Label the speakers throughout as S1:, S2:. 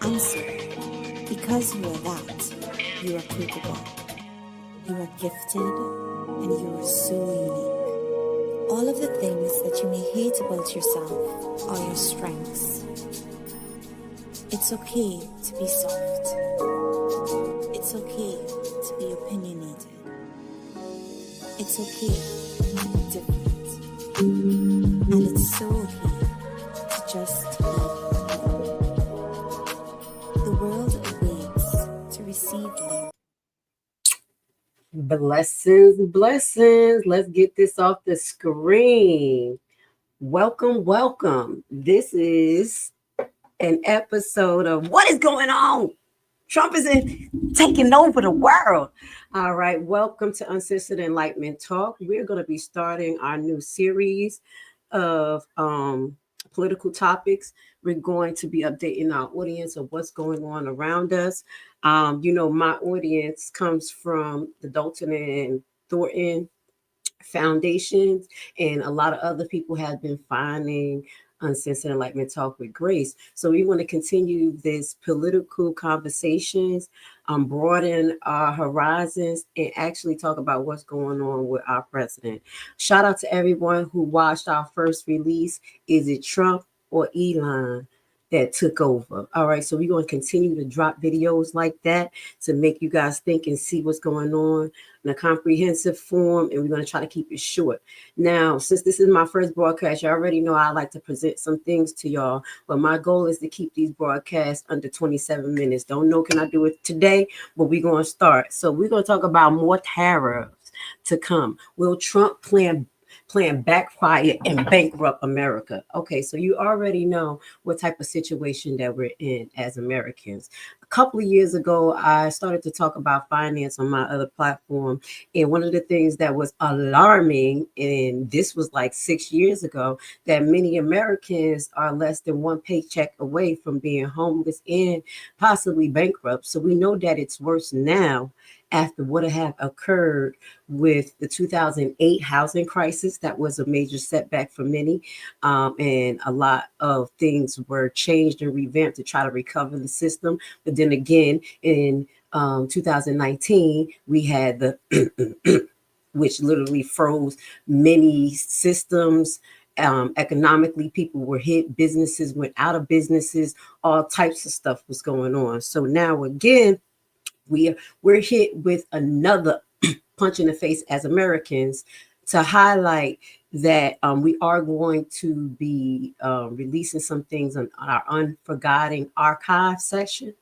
S1: answer. Because you are that, you are capable. You are gifted and you are so unique. All of the things that you may hate about yourself are your strengths. It's okay to be soft. It's okay to be opinionated. It's okay to be different. And it's so okay to just love you. The world awaits to receive you.
S2: Blessings. Let's get this off the screen. Welcome. This is an episode of What is Going On? Trump is taking over the world. All right. Welcome to Uncensored Enlightenment Talk. We're going to be starting our new series of political topics. We're going to be updating our audience of what's going on around us. My audience comes from the Dalton and Thornton foundations, and a lot of other people have been finding Uncensored Enlightenment Talk with Grace. So we want to continue this political conversations, broaden our horizons, and actually talk about what's going on with our president. Shout out to everyone who watched our first release. Is it Trump or Elon that took over? All right, so we're going to continue to drop videos like that to make you guys think and see what's going on in a comprehensive form, and we're going to try to keep it short. Now, since this is my first broadcast, you already know I like to present some things to y'all, but my goal is to keep these broadcasts under 27 minutes. Don't know can I do it today, but we're going to start. So we're going to talk about more tariffs to come. Will Trump plan backfire and bankrupt America? Okay, so you already know what type of situation that we're in as Americans. A couple of years ago, I started to talk about finance on my other platform, and one of the things that was alarming, and this was like 6 years ago, that many Americans are less than one paycheck away from being homeless and possibly bankrupt. So we know that it's worse now after what had occurred with the 2008 housing crisis. That was a major setback for many. And a lot of things were changed and revamped to try to recover the system. But then again, in 2019, we had the, which literally froze many systems. Economically, people were hit, businesses went out of businesses, all types of stuff was going on. So now again, we're hit with another punch in the face as Americans to highlight that we are going to be releasing some things on our Unforgotten Archive section.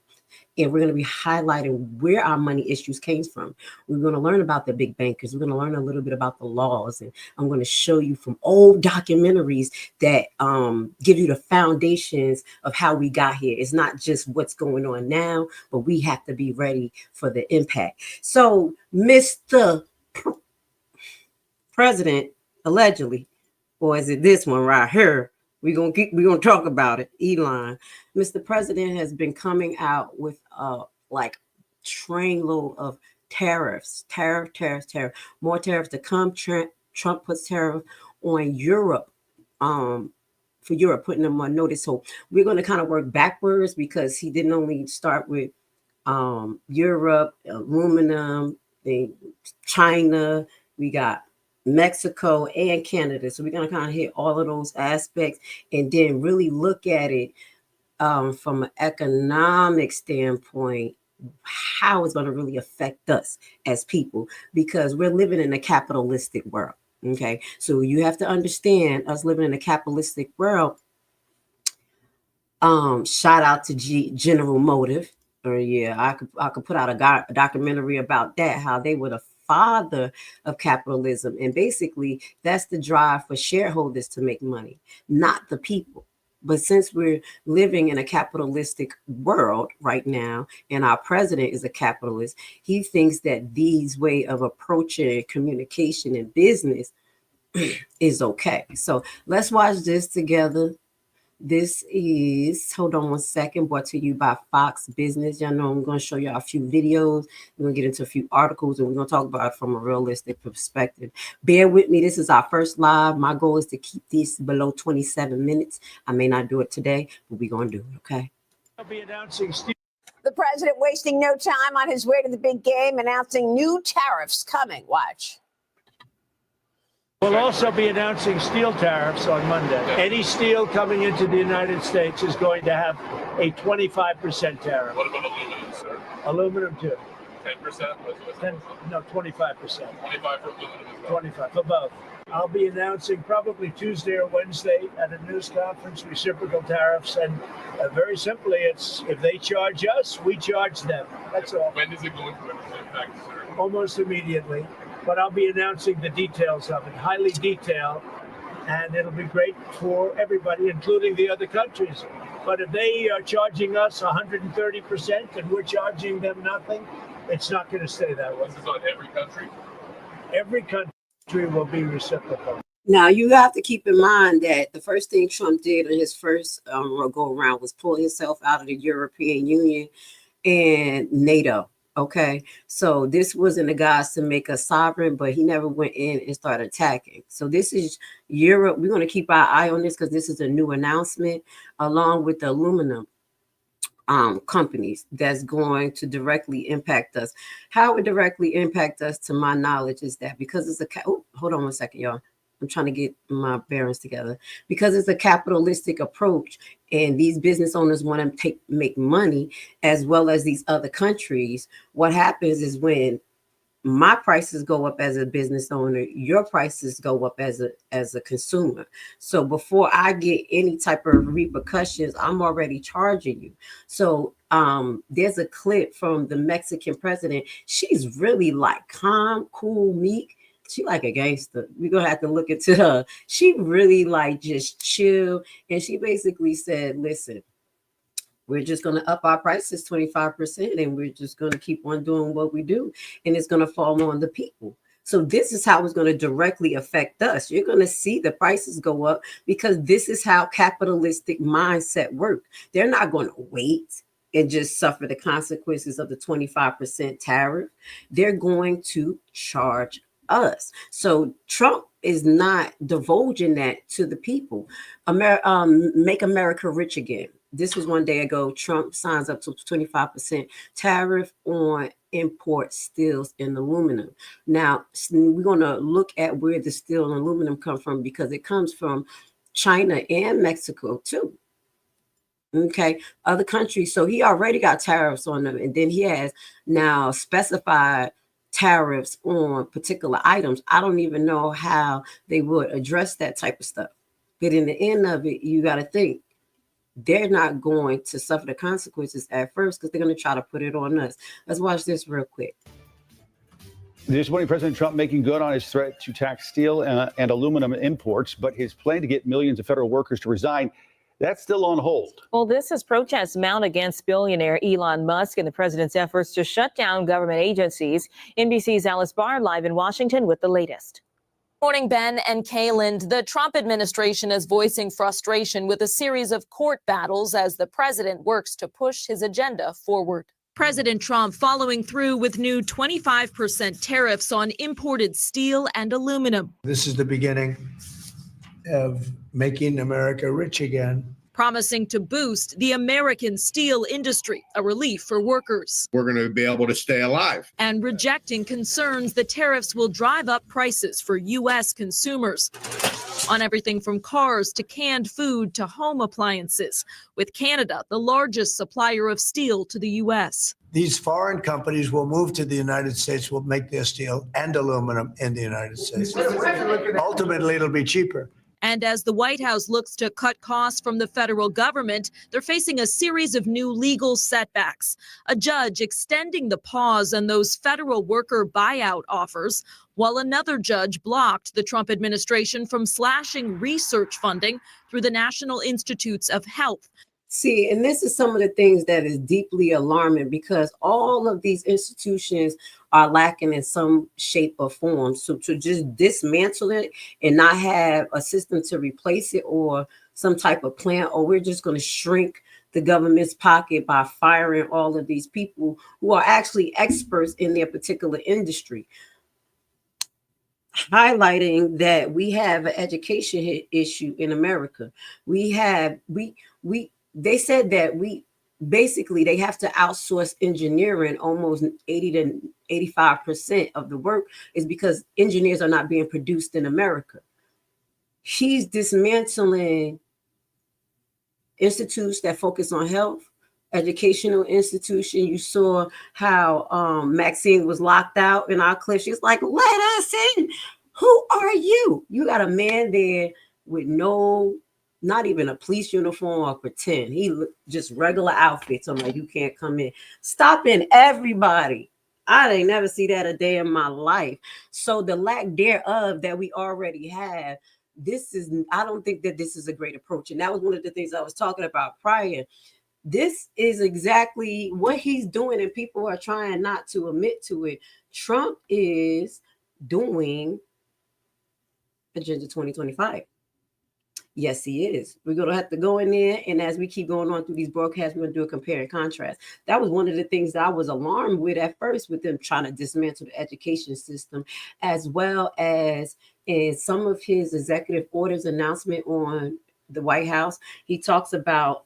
S2: And we're going to be highlighting where our money issues came from. We're going to learn about the big bankers. We're going to learn a little bit about the laws. And I'm going to show you from old documentaries that give you the foundations of how we got here. It's not just what's going on now, but we have to be ready for the impact. So, Mr. President, allegedly, or is it this one right here? We're gonna talk about it. Elon, Mr. President has been coming out with like trainload of tariffs, tariff, more tariffs to come. Trump puts tariff on Europe, for Europe, putting them on notice. So we're going to kind of work backwards because he didn't only start with Europe, aluminum, then China. We got Mexico and Canada. So we're going to kind of hit all of those aspects and then really look at it from an economic standpoint, how it's going to really affect us as people, because we're living in a capitalistic world. Okay. So you have to understand, us living in a capitalistic world. Shout out to General Motive. Or I could put out a documentary about that, how they were the father of capitalism. And basically, that's the drive for shareholders to make money, not the people. But since we're living in a capitalistic world right now, and our president is a capitalist, he thinks that these way of approaching communication and business is okay. So let's watch this together. This is, hold on one second, brought to you by Fox Business. Y'all know I'm going to show you a few videos. We're going to get into a few articles, and we're going to talk about it from a realistic perspective. Bear with me. This is our first live. My goal is to keep this below 27 minutes. I may not do it today, but we're going to do it, okay?
S3: I'll be announcing steel.
S4: The president wasting no time on his way to the big game, announcing new tariffs coming. Watch.
S3: We'll also be announcing steel tariffs on Monday. Any steel coming into the United States is going to have a 25% tariff.
S5: What about aluminum, sir?
S3: Aluminum too.
S5: 10%?
S3: No, 25%.
S5: 25 for aluminum as well.
S3: 25 for both. I'll be announcing probably Tuesday or Wednesday at a news conference reciprocal tariffs, and very simply, it's if they charge us, we charge them. That's all.
S5: When is it going to impact, sir?
S3: Almost immediately, but I'll be announcing the details of it, highly detailed, and it'll be great for everybody, including the other countries. But if they are charging us 130% and we're charging them nothing, it's not going to stay that way.
S5: This is on every country?
S3: Every country will be reciprocal.
S2: Now, you have to keep in mind that the first thing Trump did in his first go around was pull himself out of the European Union and NATO. Okay, so this wasn't a guise to make us sovereign, but he never went in and started attacking. So this is Europe. We're going to keep our eye on this because this is a new announcement, along with the aluminum companies that's going to directly impact us. How it directly impact us, to my knowledge, is that because it's a hold on one second, y'all. I'm trying to get my bearings together. Because it's a capitalistic approach, and these business owners want to make money, as well as these other countries. What happens is when my prices go up as a business owner, your prices go up as a consumer. So before I get any type of repercussions, I'm already charging you. So there's a clip from the Mexican president. She's really like calm, cool, meek. She like a gangster. We're gonna have to look into her. She really like just chill. And she basically said, listen, we're just going to up our prices 25%, and we're just going to keep on doing what we do, and it's going to fall on the people. So this is how it's going to directly affect us. You're going to see the prices go up because this is how capitalistic mindset work. They're not going to wait and just suffer the consequences of the 25% tariff. They're going to charge us. So Trump is not divulging that to the people. Make America rich again. This was one day ago. Trump signs up to 25% tariff on import steels and aluminum. Now, we're going to look at where the steel and aluminum come from, because it comes from China and Mexico too. Okay, other countries. So he already got tariffs on them, and then he has now specified tariffs on particular items. I don't even know how they would address that type of stuff. But in the end of it, you got to think they're not going to suffer the consequences at first, because they're going to try to put it on us. Let's watch this real quick.
S6: This morning, President Trump making good on his threat to tax steel and aluminum imports, but his plan to get millions of federal workers to resign, that's still on hold.
S7: Well, this as protests mount against billionaire Elon Musk and the president's efforts to shut down government agencies. NBC's Alice Barr live in Washington with the latest.
S8: Morning, Ben and Kayland. The Trump administration is voicing frustration with a series of court battles as the president works to push his agenda forward. President Trump following through with new 25% tariffs on imported steel and aluminum.
S9: This is the beginning of making America rich again.
S8: Promising to boost the American steel industry, a relief for workers.
S10: We're going to be able to stay alive.
S8: And rejecting concerns the tariffs will drive up prices for U.S. consumers on everything from cars to canned food to home appliances, with Canada the largest supplier of steel to the U.S.
S9: These foreign companies will move to the United States, will make their steel and aluminum in the United States. Ultimately, it'll be cheaper.
S8: And as the White House looks to cut costs from the federal government, they're facing a series of new legal setbacks. A judge extending the pause on those federal worker buyout offers, while another judge blocked the Trump administration from slashing research funding through the National Institutes of Health.
S2: See, and this is some of the things that is deeply alarming, because all of these institutions are lacking in some shape or form. So to just dismantle it and not have a system to replace it, or some type of plan, or we're just going to shrink the government's pocket by firing all of these people who are actually experts in their particular industry. Highlighting that we have an education issue in America. They said that basically they have to outsource engineering. Almost 80 to 85% of the work is because engineers are not being produced in America. She's dismantling institutes that focus on health, educational institution. You saw how Maxine was locked out in our clip. She's like, let us in. Who are you? You got a man there with not even a police uniform or pretend. He just regular outfits. I'm like, you can't come in. Stopping everybody. I ain't never see that a day in my life. So the lack thereof that we already have, I don't think that this is a great approach. And that was one of the things I was talking about prior. This is exactly what he's doing, and people are trying not to admit to it. Trump is doing Agenda 2025. Yes, he is. We're going to have to go in there, and as we keep going on through these broadcasts, we're going to do a compare and contrast. That was one of the things that I was alarmed with at first, with them trying to dismantle the education system, as well as in some of his executive orders announcement on the White House. He talks about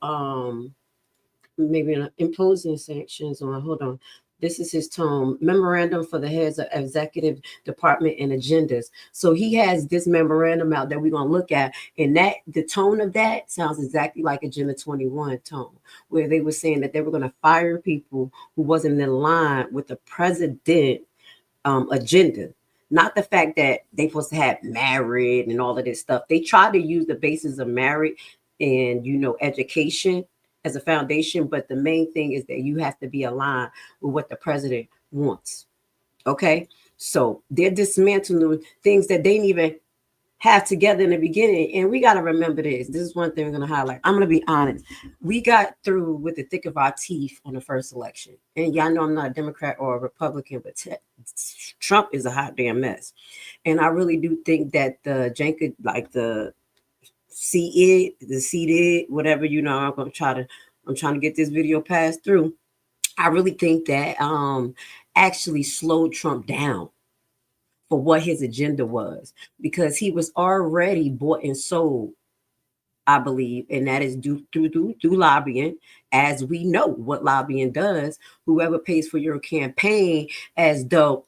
S2: maybe imposing sanctions on, hold on. This is his tone, memorandum for the heads of executive department and agendas. So he has this memorandum out that we're going to look at. And that the tone of that sounds exactly like Agenda 21 tone, where they were saying that they were going to fire people who wasn't in line with the president agenda. Not the fact that they supposed to have married and all of this stuff. They tried to use the basis of marriage and, education as a foundation, but the main thing is that you have to be aligned with what the president wants. Okay, so they're dismantling things that they didn't even have together in the beginning, and we got to remember this. This is one thing we're going to highlight. I'm going to be honest. We got through with the thick of our teeth on the first election, and y'all know I'm not a Democrat or a Republican, but Trump is a hot damn mess, and I really do think that the jank, like the seated, whatever, I'm trying to get this video passed through. I really think that actually slowed Trump down for what his agenda was, because he was already bought and sold, I believe, and that is due through lobbying, as we know what lobbying does. Whoever pays for your campaign, as though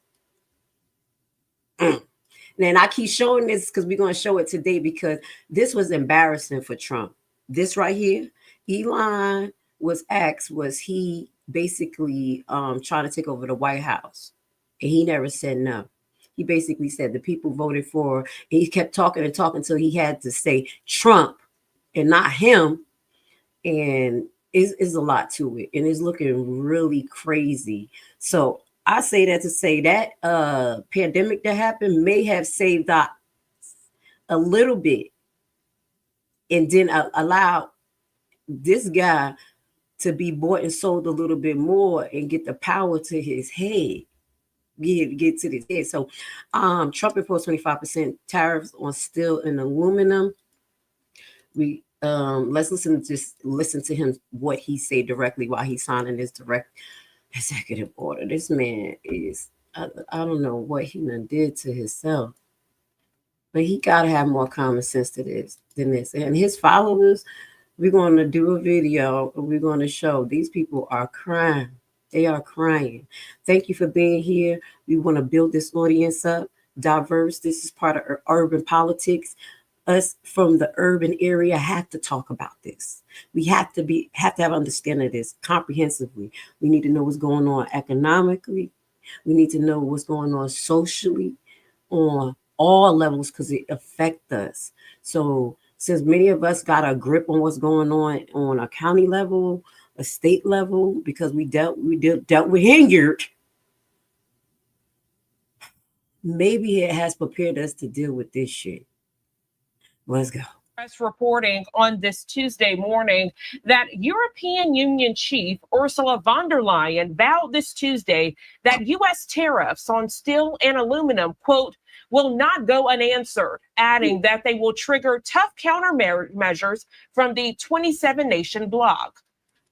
S2: And I keep showing this because we're going to show it today, because this was embarrassing for Trump. This right here, Elon was asked, was he basically trying to take over the White House? And he never said no. He basically said the people voted for, and he kept talking and talking until he had to say Trump and not him. And it's a lot to it. And it's looking really crazy. So I say that to say that pandemic that happened may have saved a little bit, and then allow this guy to be bought and sold a little bit more and get the power to his head. Get to this head. So Trump imposed 25% tariffs on steel and aluminum. We let's listen to him, what he said directly while he's signing this direct executive order. This man is, I don't know what he done did to himself, but he got to have more common sense to this than this. And his followers, we're going to do a video. We're going to show these people are crying. They are crying. Thank you for being here. We want to build this audience up, diverse. This is part of urban politics. Us from the urban area have to talk about this. We have to have understanding of this comprehensively. We need to know what's going on economically. We need to know what's going on socially, on all levels, because it affects us. So since many of us got a grip on what's going on a county level, a state level, because we dealt with Hingert, maybe it has prepared us to deal with this shit. Let's go.
S11: Reporting on this Tuesday morning that European Union chief Ursula von der Leyen vowed this Tuesday that U.S. tariffs on steel and aluminum, quote, will not go unanswered, adding that they will trigger tough countermeasures from the 27-nation bloc.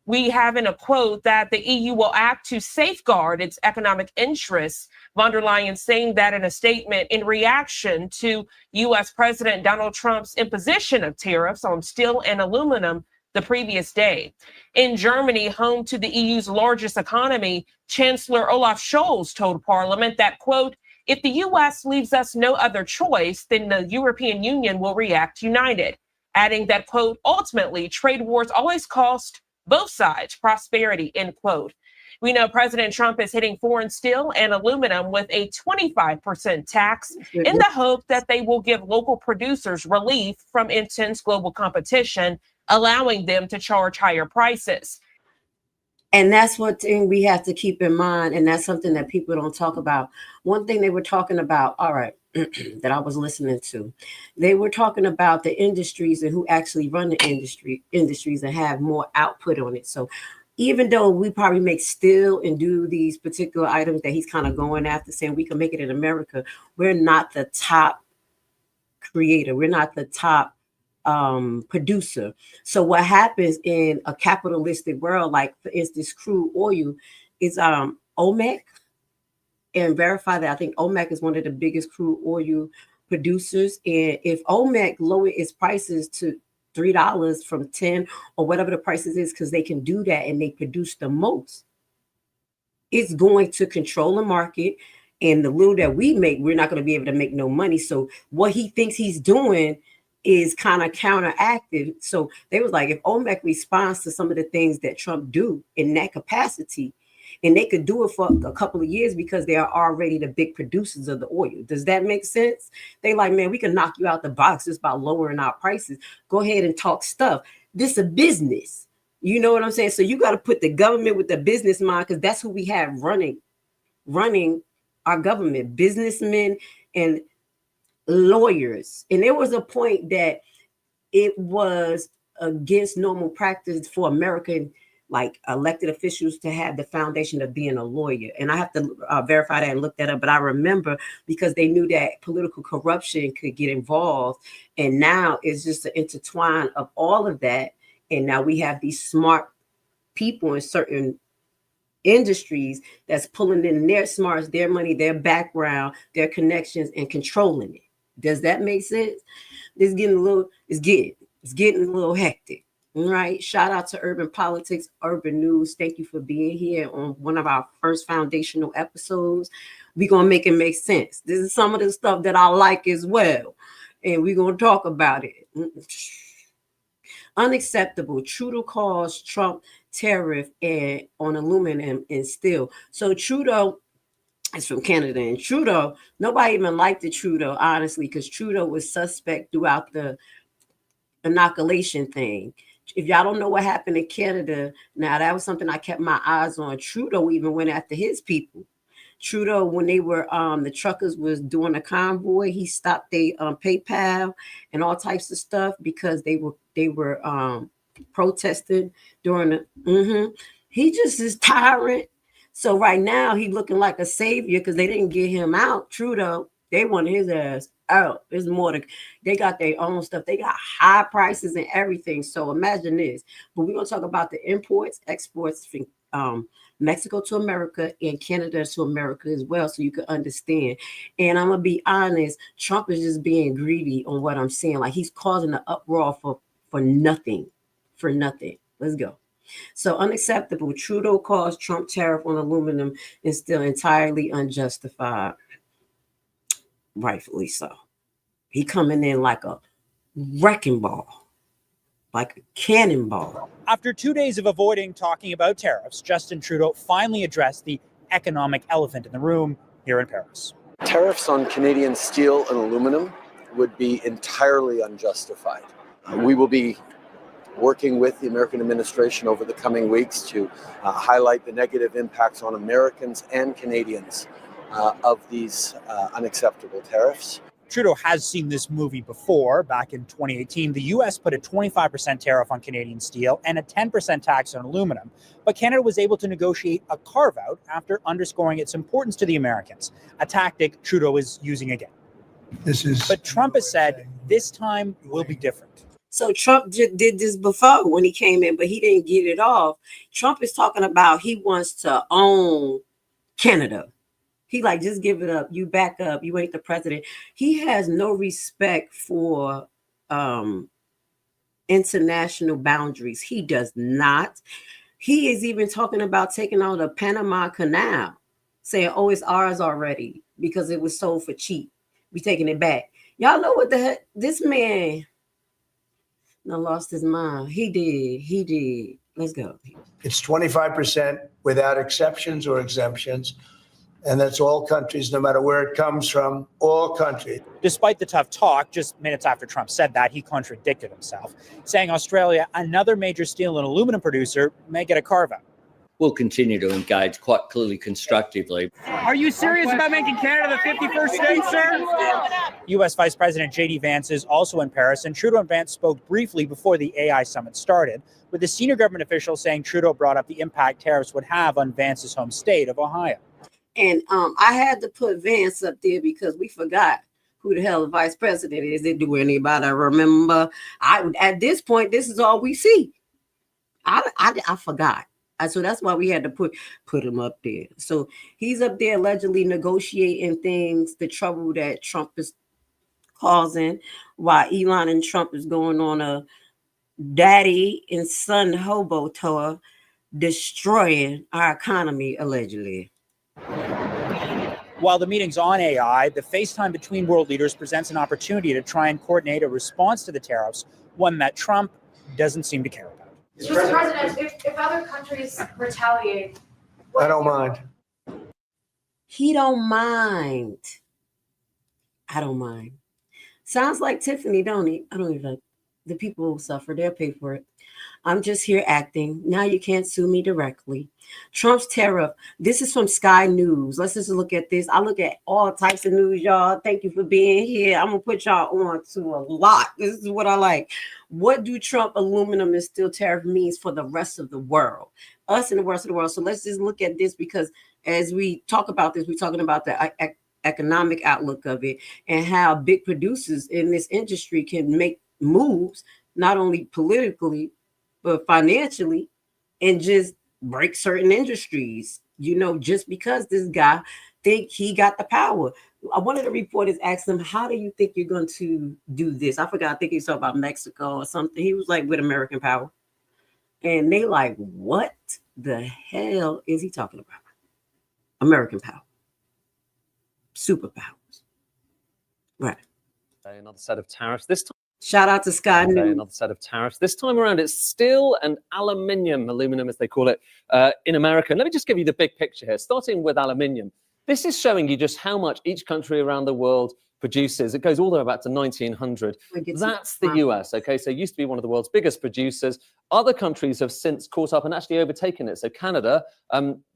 S11: We have in a quote that the EU will act to safeguard its economic interests. Von der Leyen saying that in a statement in reaction to U.S. President Donald Trump's imposition of tariffs on steel and aluminum the previous day. In Germany, home to the EU's largest economy, Chancellor Olaf Scholz told Parliament that, quote, if the U.S. leaves us no other choice, then the European Union will react united, adding that, quote, ultimately, trade wars always cost both sides prosperity, end quote. We know President Trump is hitting foreign steel and aluminum with a 25% tax in the hope that they will give local producers relief from intense global competition, allowing them to charge higher prices.
S2: And that's what thing we have to keep in mind. And that's something that people don't talk about. One thing they were talking about, all right, that I was listening to, they were talking about the industries and who actually run the industries and have more output on it. So even though we probably make steel and do these particular items that he's kind of going after, saying we can make it in America, we're not the top creator. We're not the top producer. So what happens in a capitalistic world, like for instance, crude oil, is OMEC, and verify that I think OMEC is one of the biggest crude oil producers. And if OMEC lower its prices to $3 from 10 or whatever the prices is, because they can do that and they produce the most, it's going to control the market. And the little that we make, we're not going to be able to make no money. So what he thinks he's doing is kind of counteractive. So they was like, if OMEC responds to some of the things that Trump do in that capacity, and they could do it for a couple of years because they are already the big producers of the oil. Does that make sense? They like, man, we can knock you out the box just by lowering our prices. Go ahead and talk stuff. This is a business. You know what I'm saying? So you got to put the government with the business mind, because that's who we have running our government, businessmen and lawyers. And there was a point that it was against normal practice for American like elected officials to have the foundation of being a lawyer. And I have to verify that and look that up. But I remember because they knew that political corruption could get involved. And now it's just an intertwine of all of that. And now we have these smart people in certain industries that's pulling in their smarts, their money, their background, their connections, and controlling it. Does that make sense? It's getting a little hectic. All right. Shout out to Urban Politics, Urban News. Thank you for being here on one of our first foundational episodes. We're going to make it make sense. This is some of the stuff that I like as well. And we're going to talk about it. Unacceptable. Trudeau calls Trump tariff on aluminum and steel. So Trudeau is from Canada. And Trudeau, nobody even liked the Trudeau, honestly, because Trudeau was suspect throughout the inoculation thing. If y'all don't know what happened in Canada, now that was something I kept my eyes on. Trudeau even went after his people. Trudeau, when they were the truckers was doing a convoy, he stopped their PayPal and all types of stuff because they were protesting during the he just is tyrant. So right now he looking like a savior because they didn't get him out. Trudeau, they wanted his ass out. There's more to, they got their own stuff. They got high prices and everything. So imagine this. But we're gonna talk about the imports, exports from Mexico to America and Canada to America as well, so you can understand. And I'm gonna be honest, Trump is just being greedy on what I'm saying. Like he's causing an uproar for nothing. For nothing. Let's go. So unacceptable. Trudeau calls Trump tariff on aluminum and still entirely unjustified. Rightfully so. He coming in like a wrecking ball, like a cannonball.
S12: After 2 days of avoiding talking about tariffs, Justin Trudeau finally addressed the economic elephant in the room here in Paris.
S13: Tariffs on Canadian steel and aluminum would be entirely unjustified. We will be working with the American administration over the coming weeks to highlight the negative impacts on Americans and Canadians of these unacceptable tariffs.
S12: Trudeau has seen this movie before. Back in 2018, the U.S. put a 25% tariff on Canadian steel and a 10% tax on aluminum. But Canada was able to negotiate a carve-out after underscoring its importance to the Americans, a tactic Trudeau is using again. But Trump has said this time will be different.
S2: So Trump did this before when he came in, but he didn't get it off. Trump is talking about he wants to own Canada. He like, just give it up. You back up. You ain't the president. He has no respect for international boundaries. He does not. He is even talking about taking out the Panama Canal, saying, oh, it's ours already because it was sold for cheap. We taking it back. Y'all know what the heck? This man lost his mind. He did. Let's go.
S9: It's 25% without exceptions or exemptions. And that's all countries, no matter where it comes from, all countries.
S12: Despite the tough talk, just minutes after Trump said that, he contradicted himself, saying Australia, another major steel and aluminum producer, may get a carve-out.
S14: We'll continue to engage quite clearly constructively.
S12: Are you serious about making Canada the 51st state, sir? U.S. Vice President J.D. Vance is also in Paris, and Trudeau and Vance spoke briefly before the AI summit started, with a senior government official saying Trudeau brought up the impact tariffs would have on Vance's home state of Ohio.
S2: And I had to put Vance up there because we forgot who the hell the vice president is. Do anybody remember? At this point, this is all we see. I forgot. So that's why we had to put him up there. So he's up there allegedly negotiating things, the trouble that Trump is causing, while Elon and Trump is going on a daddy and son hobo tour, destroying our economy, allegedly.
S12: While the meeting's on AI, the FaceTime between world leaders presents an opportunity to try and coordinate a response to the tariffs, one that Trump doesn't seem to care about.
S15: Mr. President, if other countries retaliate,
S9: I don't mind.
S2: He don't mind. I don't mind. Sounds like Tiffany, don't he? I don't even. The people who suffer, they'll pay for it. I'm just here acting. Now you can't sue me directly. Trump's tariff. This is from Sky News. Let's just look at this. I look at all types of news, y'all. Thank you for being here. I'm going to put y'all on to a lot. This is what I like. What do Trump aluminum and steel tariff means for the rest of the world? Us and the rest of the world. So let's just look at this, because as we talk about this, we're talking about the economic outlook of it and how big producers in this industry can make moves, not only politically, but financially, and just break certain industries, just because this guy think he got the power. One of the reporters asked him, how do you think you're going to do this? I forgot. I think he was talking about Mexico or something. He was like, with American power. And they like, what the hell is he talking about? American power. Superpowers. Right.
S16: Another set of tariffs. This time.
S2: Shout out to Sky News.
S16: Another set of tariffs. This time around, it's steel and aluminum as they call it, in America. Let me just give you the big picture here, starting with aluminium. This is showing you just how much each country around the world produces. It goes all the way back to 1900. That's the US, okay? So it used to be one of the world's biggest producers. Other countries have since caught up and actually overtaken it. So Canada,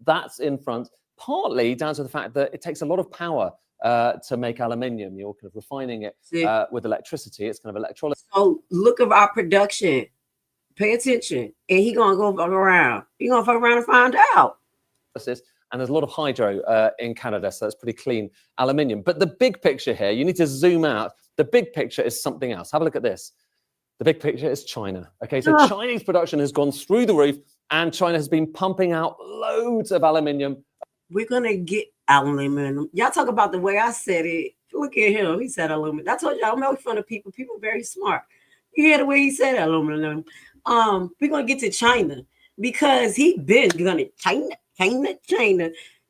S16: that's in front, partly down to the fact that it takes a lot of power to make aluminium. You're kind of refining it with electricity. It's kind of electrolysis.
S2: So look at our production. Pay attention. And he gonna go fuck around. He gonna fuck around and find out.
S16: And there's a lot of hydro in Canada, so it's pretty clean aluminium. But the big picture here, you need to zoom out. The big picture is something else. Have a look at this. The big picture is China. Okay, so Chinese production has gone through the roof, and China has been pumping out loads of aluminium.
S2: We're gonna get aluminum. Y'all talk about the way I said it. Look at him. He said aluminum. I told y'all, I'm making fun of people. People very smart. You hear the way he said aluminum. We're gonna get to China because he been gonna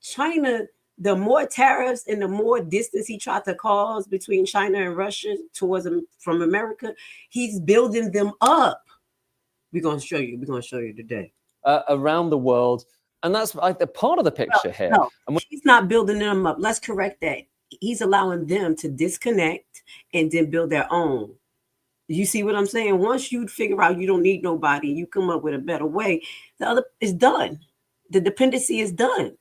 S2: China. The more tariffs and the more distance he tried to cause between China and Russia towards them from America, he's building them up. We're gonna show you. We're gonna show you today.
S16: Around the world. And that's like the part of the picture here.
S2: No, he's not building them up. Let's correct that. He's allowing them to disconnect and then build their own. You see what I'm saying? Once you figure out you don't need nobody, you come up with a better way, the other is done. The dependency is done.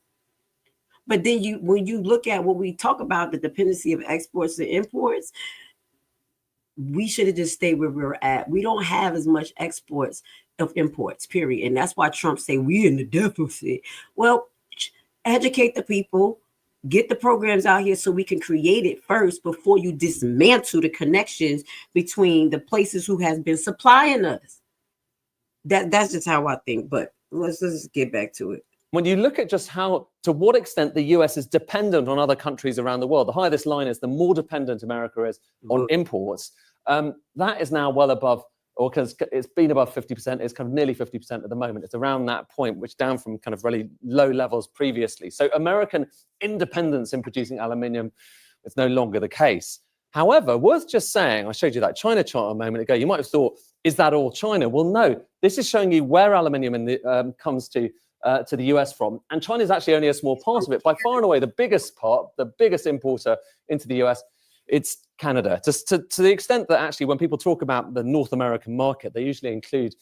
S2: But then when you look at what we talk about, the dependency of exports and imports, we should have just stayed where we were at. We don't have as much exports of imports, period. And that's why Trump say we in the deficit. Well, educate the people, get the programs out here so we can create it first before you dismantle the connections between the places who has been supplying us. That's just how I think. But let's just get back to it.
S16: When you look at just to what extent the US is dependent on other countries around the world, the higher this line is, the more dependent America is on imports. That is now well above or because it's been above 50%, it's kind of nearly 50% at the moment. It's around that point, which down from kind of really low levels previously. So American independence in producing aluminium is no longer the case. However, worth just saying, I showed you that China chart a moment ago. You might have thought, is that all China? Well, no. This is showing you where aluminium comes to the US from. And China is actually only a small part of it. By far and away, the biggest part, the biggest importer into the US, it's Canada. Just to the extent that actually when people talk about the North American market, they usually include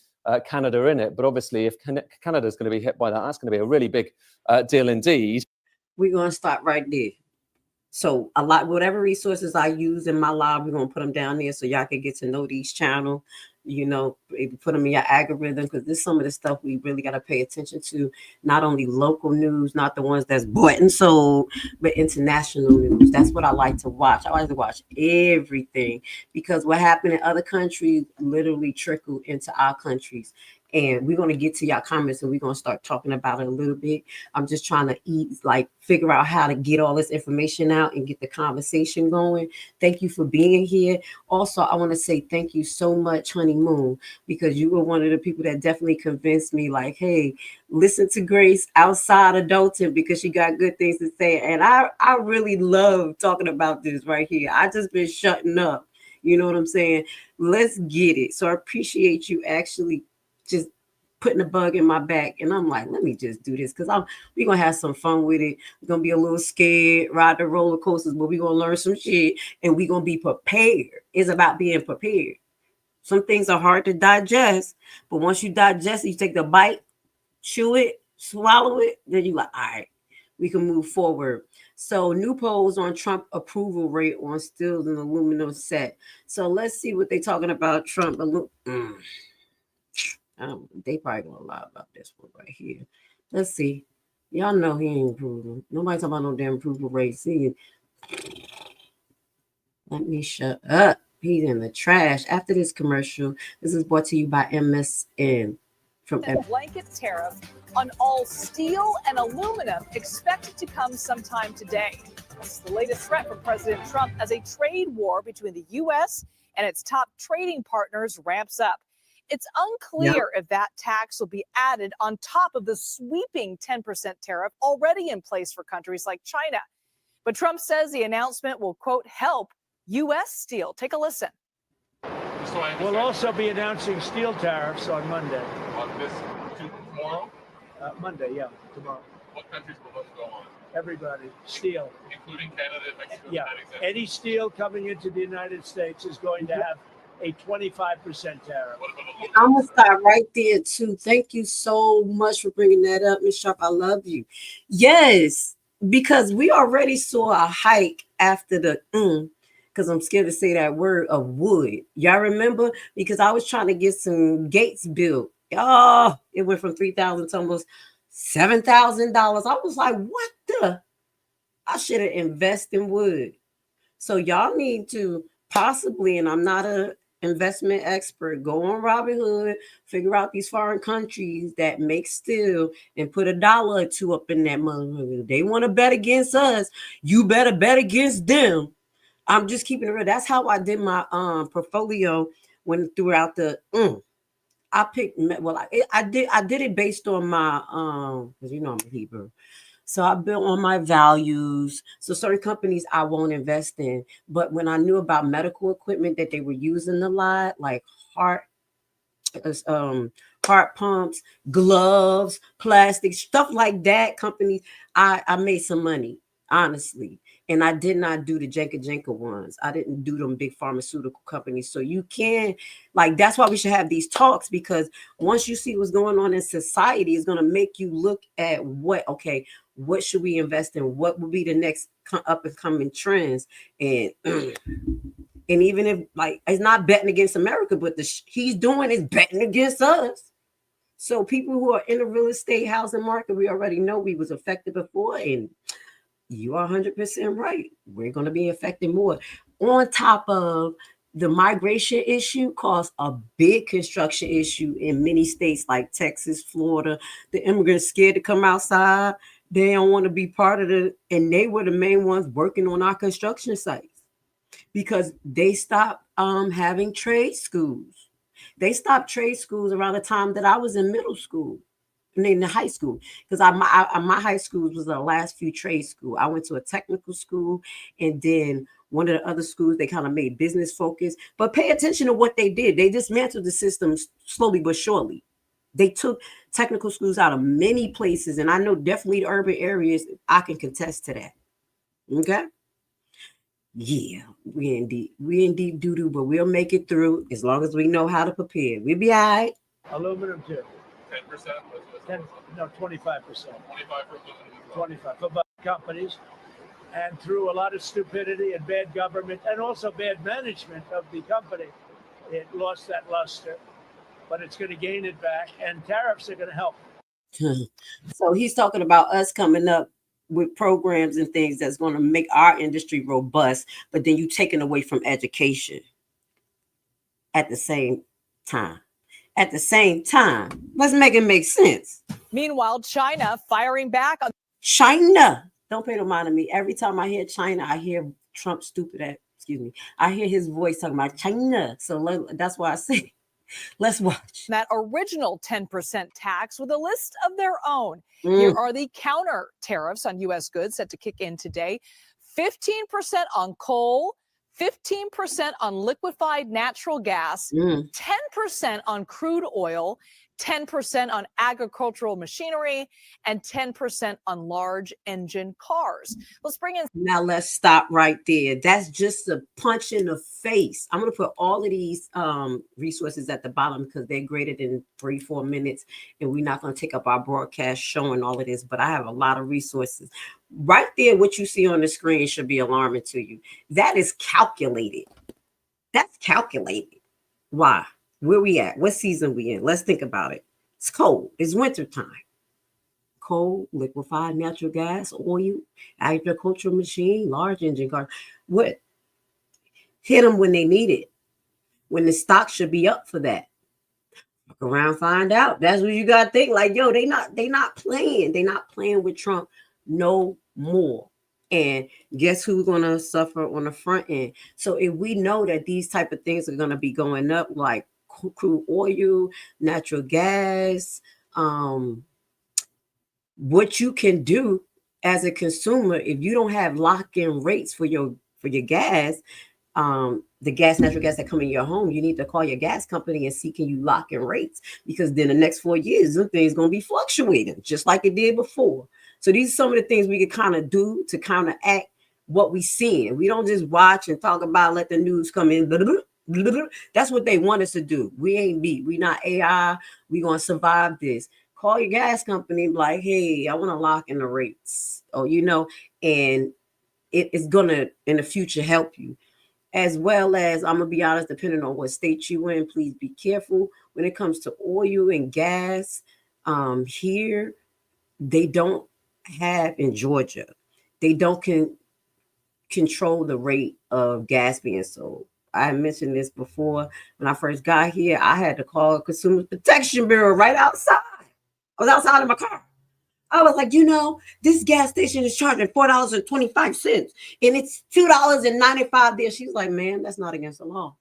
S16: Canada in it. But obviously, if Canada is going to be hit by that, that's going to be a really big deal indeed.
S2: We're going to stop right there. So a lot, whatever resources I use in my live, we're going to put them down there so y'all can get to know these channel, you know, put them in your algorithm, because this is some of the stuff we really got to pay attention to. Not only local news, not the ones that's bought and sold, but international news. That's what I like to watch. I like to watch everything, because what happened in other countries literally trickled into our countries. And we're going to get to y'all comments and we're going to start talking about it a little bit. I'm just trying to figure out how to get all this information out and get the conversation going. Thank you for being here. Also, I want to say thank you so much, Honeymoon, because you were one of the people that definitely convinced me, like, hey, listen to Grace outside of Dalton because she got good things to say. And I really love talking about this right here. I just been shutting up. You know what I'm saying? Let's get it. So I appreciate you actually just putting a bug in my back, and I'm like, let me just do this, because we're gonna have some fun with it. We're gonna be a little scared, ride the roller coasters, but we're gonna learn some shit, and we're gonna be prepared. It's about being prepared. Some things are hard to digest, but once you digest it, you take the bite, chew it, swallow it, then you're like, all right, we can move forward. So new polls on Trump approval rate on steel and aluminum set. So let's see what they're talking about. Trump they probably gonna lie about this one right here. Let's see. Y'all know he ain't improving. Nobody talking about no damn approval rate. See, let me shut up. He's in the trash. After this commercial, this is brought to you by MSN. From
S17: A blanket tariff on all steel and aluminum expected to come sometime today. This is the latest threat from President Trump as a trade war between the U.S. and its top trading partners ramps up. It's unclear if that tax will be added on top of the sweeping 10% tariff already in place for countries like China. But Trump says the announcement will, quote, help U.S. steel. Take a listen.
S3: We'll also be announcing steel tariffs on Monday.
S5: On this tomorrow?
S3: Monday, yeah, tomorrow.
S5: What countries will those go on?
S3: Everybody, steel.
S5: Including Canada, Mexico,
S3: yeah. Any steel coming into the United States is going to have a 25% tariff.
S2: I'm gonna start right there too. Thank you so much for bringing that up, Ms. Sharp. I love you. Yes, because we already saw a hike after the because I'm scared to say that word, of wood. Y'all remember? Because I was trying to get some gates built. Oh, it went from $3,000 to almost $7,000. I was like, what the? I should have invested in wood. So y'all need to possibly, and I'm not a investment expert, go on Robinhood, figure out these foreign countries that make steel and put $1 or $2 up in that money. They want to bet against us. You better bet against them. I'm just keeping it real. That's how I did my portfolio when throughout the I picked, well, I did it based on my because you know I'm a Hebrew. So I built on my values. So certain companies I won't invest in. But when I knew about medical equipment that they were using a lot, like heart pumps, gloves, plastic, stuff like that, companies, I made some money, honestly. And I did not do the Jenka ones. I didn't do them big pharmaceutical companies. So you can, that's why we should have these talks, because once you see what's going on in society, it's going to make you look at what should we invest in? What will be the next up and coming trends? And and even if it's not betting against America, but he's doing is betting against us. So people who are in the real estate housing market, we already know we was affected before, and you are 100% right. We're going to be affected more. On top of the migration issue caused a big construction issue in many states like Texas, Florida. The immigrants scared to come outside. They don't want to be part of it. And they were the main ones working on our construction sites because they stopped having trade schools. They stopped trade schools around the time that I was in middle school. In the high school, because my high schools was the last few trade school. I went to a technical school, and then one of the other schools they kind of made business focus. But pay attention to what they did. They dismantled the system slowly but surely. They took technical schools out of many places, and I know definitely the urban areas. I can contest to that. Okay. Yeah, we in deep doo doo, but we'll make it through as long as we know how to prepare. We'll be all right.
S3: Aluminum too.
S5: 10%?
S3: No, 25%.
S5: 25 for aluminum.
S3: 25 for both companies. And through a lot of stupidity and bad government and also bad management of the company, it lost that luster. But it's going to gain it back, and tariffs are going to help.
S2: So he's talking about us coming up with programs and things that's going to make our industry robust, but then you taking away from education at the same time. At the same time, let's make it make sense.
S17: Meanwhile, China firing back on
S2: China. Don't pay no mind to me. Every time I hear China, I hear Trump stupid ass. Excuse me. I hear his voice talking about China. So that's why I say, let's watch.
S17: that original 10% tax with a list of their own. Here are the counter tariffs on U.S. goods set to kick in today. 15% on coal, 15% on liquefied natural gas, 10% on crude oil, 10% on agricultural machinery, and 10% on large engine cars. Let's bring in.
S2: Now let's stop right there. That's just a punch in the face. I'm going to put all of these resources at the bottom because they're greater than 3-4 minutes, and we're not going to take up our broadcast showing all of this, but I have a lot of resources. Right there, what you see on the screen should be alarming to you. That is calculated. That's calculated. Why? Where we at? What season we in? Let's think about it. It's cold. It's winter time. Coal, liquefied natural gas, oil, agricultural machine, large engine car. What? Hit them when they need it. When the stock should be up for that. Look around, find out. That's what you gotta think. Like, yo, they not playing. They not playing with Trump no more. And guess who's gonna suffer on the front end? So if we know that these type of things are gonna be going up, like crude oil, natural gas, what you can do as a consumer if you don't have lock-in rates for your gas, the natural gas that come in your home, you need to call your gas company and see, can you lock in rates? Because then the next 4 years, the thing's going to be fluctuating just like it did before. So these are some of the things we can kind of do to counteract what we seeing. We don't just watch and talk about, let the news come in. Blah, blah, blah, blah, blah. That's what they want us to do. We ain't beat. We not AI. We going to survive this. Call your gas company like, hey, I want to lock in the rates. Oh, and it is going to, in the future, help you. As well as, I'm going to be honest, depending on what state you in, please be careful. When it comes to oil and gas, here, they don't have, in Georgia, they don't control the rate of gas being sold. I mentioned this before. When I first got here, I had to call Consumer Protection Bureau right outside. I was outside of my car. I was like, this gas station is charging $4.25 and it's $2.95 there. She's like, man, that's not against the law.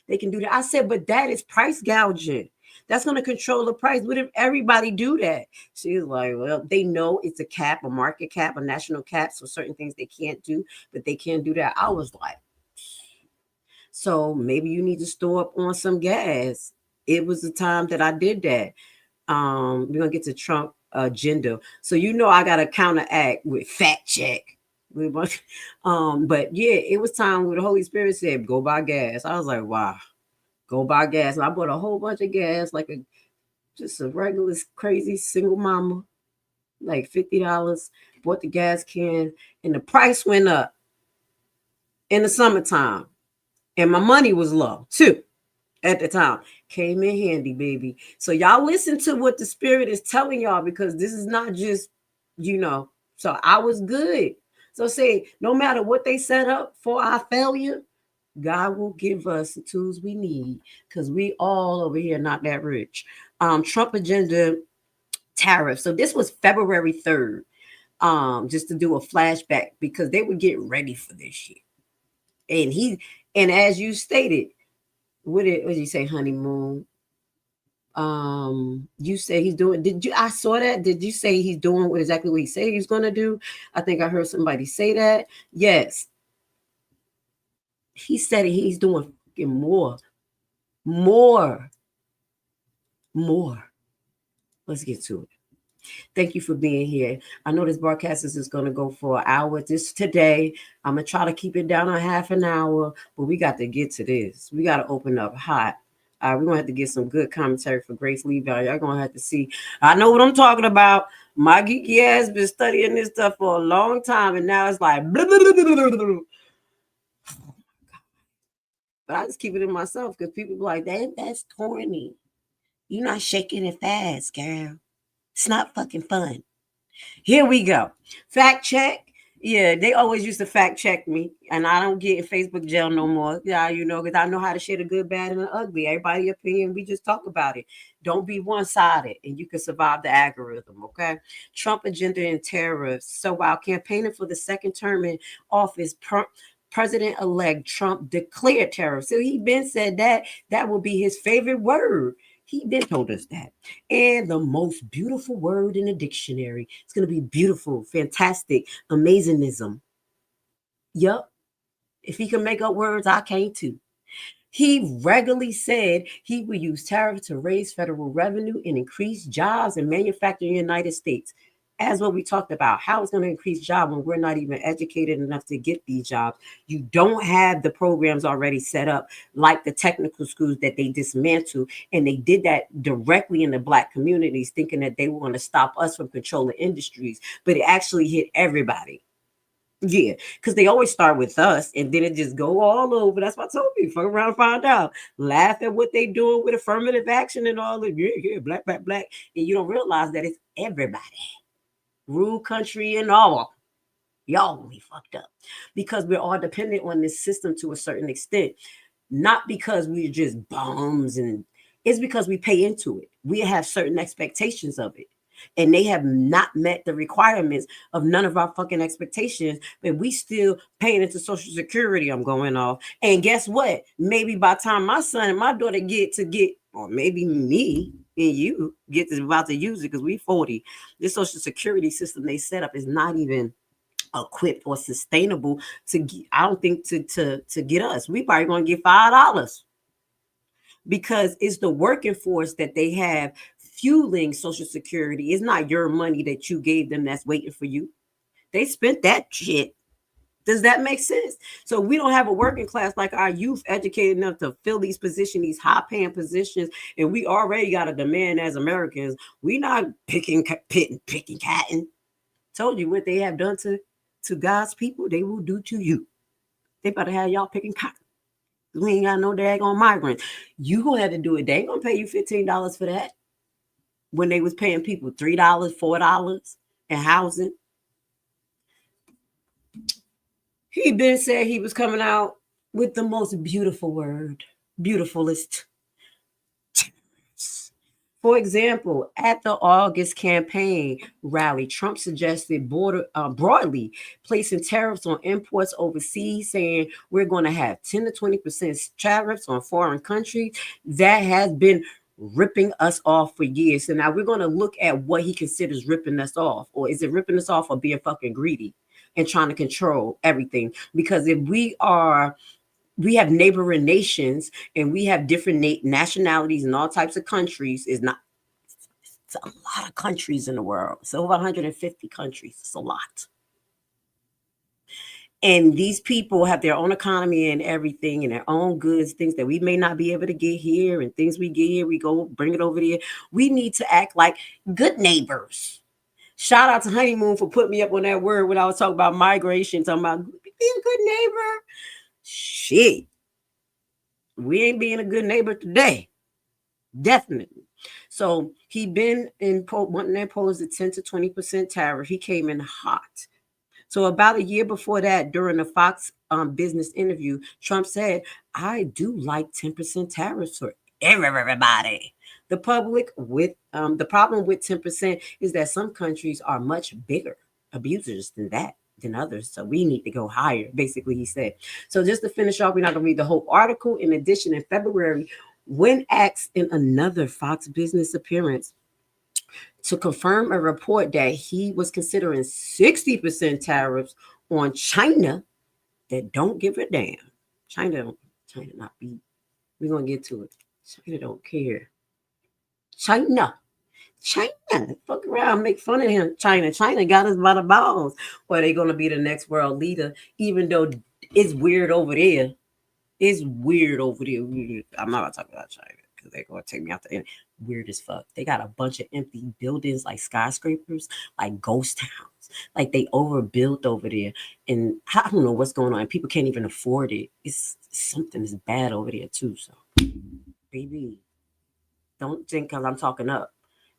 S2: They can do that. I said, but that is price gouging. That's going to control the price. What if everybody do that? She's like, well, they know it's a cap, a market cap, a national cap. So certain things they can't do, but they can do that. I was like, so maybe you need to store up on some gas. It was the time that I did that. We're going to get to Trump agenda. So, I got to counteract with fact check. But yeah, it was time where the Holy Spirit said, go buy gas. I was like, wow, go buy gas. And I bought a whole bunch of gas, like just a regular crazy single mama, like $50. Bought the gas can and the price went up in the summertime. And my money was low too at the time. Came in handy, baby. So y'all listen to what the Spirit is telling y'all, because this is not just, So I was good. So say, no matter what they set up for our failure, God will give us the tools we need, because we all over here not that rich. Trump agenda tariff. So this was February 3rd, just to do a flashback, because they would get ready for this shit. And as you stated, what did you say, honeymoon? You say he's doing, I saw that. Did you say he's doing exactly what he said he's going to do? I think I heard somebody say that. Yes. He said he's doing more. Let's get to it. Thank you for being here. I know this broadcast is going to go for an hour. Today, I'm going to try to keep it down on half an hour, but we got to get to this. We got to open up hot. We're going to have to get some good commentary for Grace Levi. Y'all going to have to see. I know what I'm talking about. My geeky ass been studying this stuff for a long time, and now it's like, blah, blah, blah, blah, blah, blah. But I just keep it in myself because people be like, that's corny. You're not shaking it fast, girl. It's not fucking fun. Here we go. Fact check. Yeah, they always used to fact check me, and I don't get in Facebook jail no more. Yeah, because I know how to share the good, bad, and the ugly. Everybody's opinion, we just talk about it. Don't be one-sided, and you can survive the algorithm, okay? Trump agenda and tariffs. So while campaigning for the second term in office, President-elect Trump declared tariffs. So he been said that will be his favorite word. He then told us that. And the most beautiful word in the dictionary. It's going to be beautiful, fantastic, amazingism. Yup. If he can make up words, I can too. He regularly said he will use tariffs to raise federal revenue and increase jobs and manufacturing in the United States. As what we talked about, how it's going to increase jobs when we're not even educated enough to get these jobs. You don't have the programs already set up like the technical schools that they dismantled. And they did that directly in the Black communities, thinking that they were going to stop us from controlling industries. But it actually hit everybody. Yeah, because they always start with us and then it just go all over. That's what I told you. Fuck around and find out. Laugh at what they doing with affirmative action and all of black. And you don't realize that it's everybody. Rule country and all. Y'all we fucked up because we're all dependent on this system to a certain extent. Not because we're just bums, and it's because we pay into it. We have certain expectations of it. And they have not met the requirements of none of our fucking expectations, but we still paying into Social Security. I'm going off. And guess what? Maybe by the time my son and my daughter get, or maybe me and you about to use it because we 40, this Social Security system they set up is not even equipped or sustainable to, I don't think, to get us. We probably going to get $5 because it's the working force that they have fueling Social Security. It's not your money that you gave them that's waiting for you. They spent that shit. Does that make sense? So we don't have a working class like our youth educated enough to fill these positions, these high-paying positions, and we already got a demand as Americans. We not picking cotton. Told you what they have done to God's people, they will do to you. They better have y'all picking cotton. We ain't got no daggone migrants. You gonna have to do it. They ain't gonna pay you $15 for that. When they was paying people $3, $4 in housing. He been said he was coming out with the most beautiful word, beautifulest. For example, at the August campaign rally, Trump suggested broadly placing tariffs on imports overseas, saying we're going to have 10 to 20% tariffs on foreign countries. That has been ripping us off for years. So now we're going to look at what he considers ripping us off. Or is it ripping us off or being fucking greedy and trying to control everything? Because if we have neighboring nations and we have different nationalities and all types of countries. It's a lot of countries in the world. It's over 150 countries. It's a lot. And these people have their own economy and everything and their own goods, things that we may not be able to get here, and things we get here, we go bring it over there. We need to act like good neighbors. Shout out to Honeymoon for putting me up on that word when I was talking about migration, talking about being a good neighbor. Shit. We ain't being a good neighbor today. Definitely. So he been wanting to impose a 10 to 20% tariff. He came in hot. So about a year before that, during the Fox business interview, Trump said, I do like 10% tariffs for everybody. The problem with 10% is that some countries are much bigger abusers than that. than others. So we need to go higher, basically, he said. So just to finish off, we're not going to read the whole article. In addition, in February, when asked in another Fox Business appearance to confirm a report that he was considering 60% tariffs on China that don't give a damn. China not be. We're going to get to it. China don't care. China, fuck around, make fun of him. China got us by the balls. Or they going to be the next world leader, even though it's weird over there. It's weird over there. I'm not going to talk about China because they're going to take me out the end. Weird as fuck. They got a bunch of empty buildings like skyscrapers, like ghost towns. Like they overbuilt over there. And I don't know what's going on. People can't even afford it. It's something is bad over there too. So, baby, don't think because I'm talking up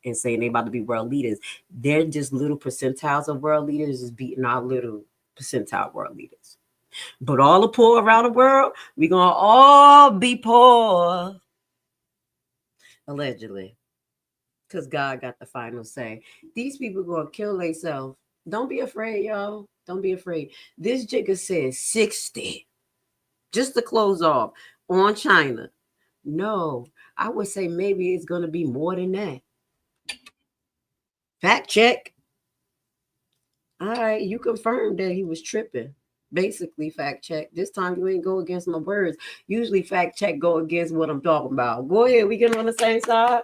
S2: and saying they about to be world leaders. They're just little percentiles of world leaders is beating our little percentile world leaders. But all the poor around the world, we're going to all be poor. Allegedly. Because God got the final say. These people going to kill themselves. Don't be afraid, y'all. Don't be afraid. This jigger says 60. Just to close off on China. No, I would say maybe it's going to be more than that. Fact check. All right, you confirmed that he was tripping. Basically, fact check. This time you ain't go against my words. Usually fact check go against what I'm talking about. Go ahead, we get on the same side.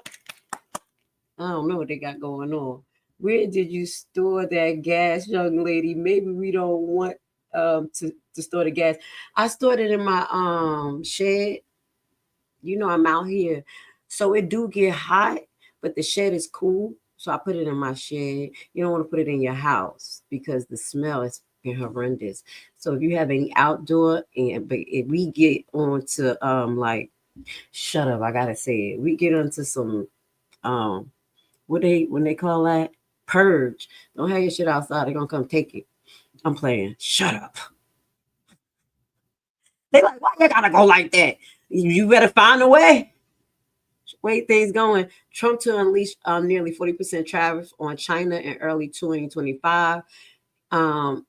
S2: I don't know what they got going on. Where did you store that gas, young lady? Maybe we don't want to store the gas. I stored it in my shed. You know, I'm out here. So it do get hot, but the shed is cool. So I put it in my shed. You don't want to put it in your house because the smell is horrendous. So if you have any outdoor, but if we get onto like, shut up, I gotta say it. We get onto some when they call that purge. Don't have your shit outside. They're gonna come take it. I'm playing. Shut up. They like, why you gotta go like that? You better find a way. Way things going. Trump to unleash nearly 40% tariffs on China in early 2025.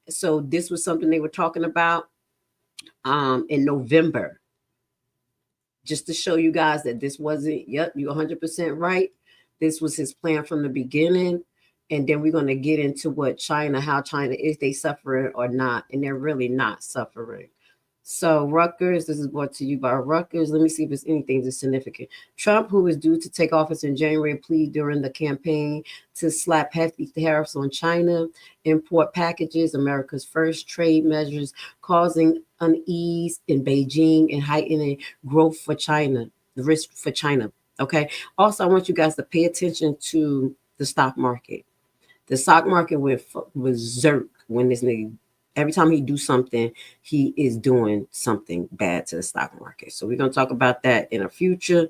S2: So this was something they were talking about in November. Just to show you guys that this wasn't, yep, you're 100% right. This was his plan from the beginning. And then we're going to get into how China is, they suffering or not. And they're really not suffering. So Rutgers, this is brought to you by Rutgers. Let me see if there's anything that's significant. Trump, who is due to take office in January, pleaded during the campaign to slap hefty tariffs on China, import packages, America's first trade measures, causing unease in Beijing and heightening growth for China, the risk for China. Okay. Also, I want you guys to pay attention to the stock market. The stock market went berserk when this nigga. Every time he do something, he is doing something bad to the stock market. So we're going to talk about that in the future.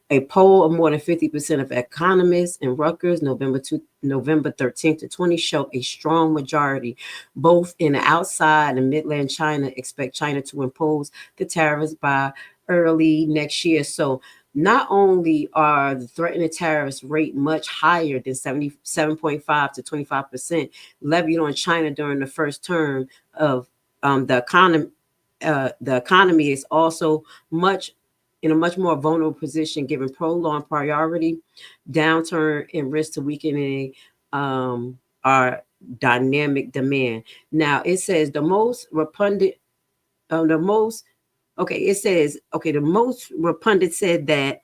S2: A poll of more than 50% of economists in Rutgers, November 13th to 20, show a strong majority, both in the outside and Midland China, expect China to impose the tariffs by early next year. So not only are the threatened tariffs rate much higher than 77.5 to 25% levied on China during the first term of the economy is also in a much more vulnerable position, given prolonged priority, downturn, and risk to weakening our dynamic demand. Now it says the most pundits said that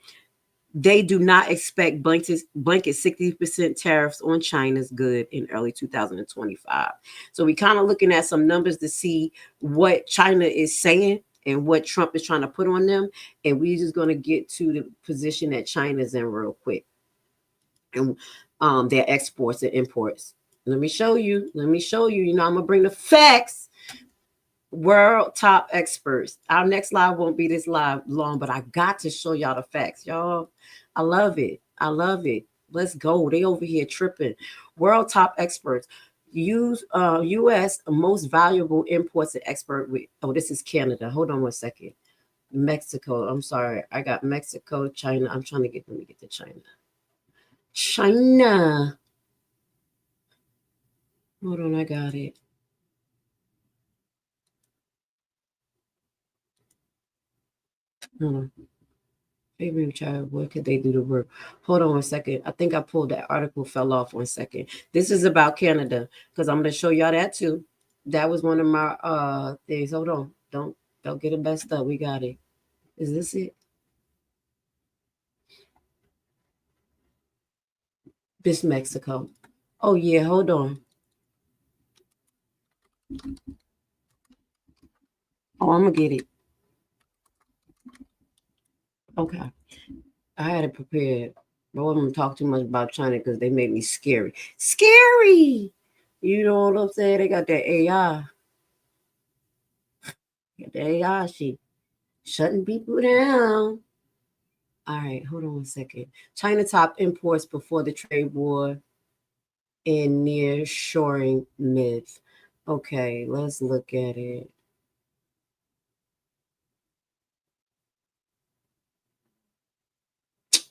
S2: they do not expect blanket 60% tariffs on China's good in early 2025. So we kind of looking at some numbers to see what China is saying and what Trump is trying to put on them. And we're just going to get to the position that China's in real quick. And their exports and imports. Let me show you. You know, I'm going to bring the facts. World top experts. Our next live won't be this long, but I got to show y'all the facts, y'all. I love it. Let's go. They over here tripping. World top experts. Use U.S. most valuable imports and export with. Oh, this is Canada. Hold on one second. Mexico. I'm sorry. I got Mexico, China. I'm trying to let me get to China. China. Hold on, I got it. Favorite child, what could they do to work? Hold on 1 second. I think I pulled that article, fell off 1 second. This is about Canada because I'm going to show y'all that too. That was one of my things. Hold on. Don't get it messed up. We got it. Is this it? This Mexico. Oh yeah, hold on. Oh, I'm gonna get it. Okay. I had it prepared. I wasn't gonna talk too much about China because they made me scary. Scary! You know what I'm saying? They got that AI. The AI shit. Shutting people down. All right, hold on 1 second. China top imports before the trade war and near shoring myth. Okay, let's look at it.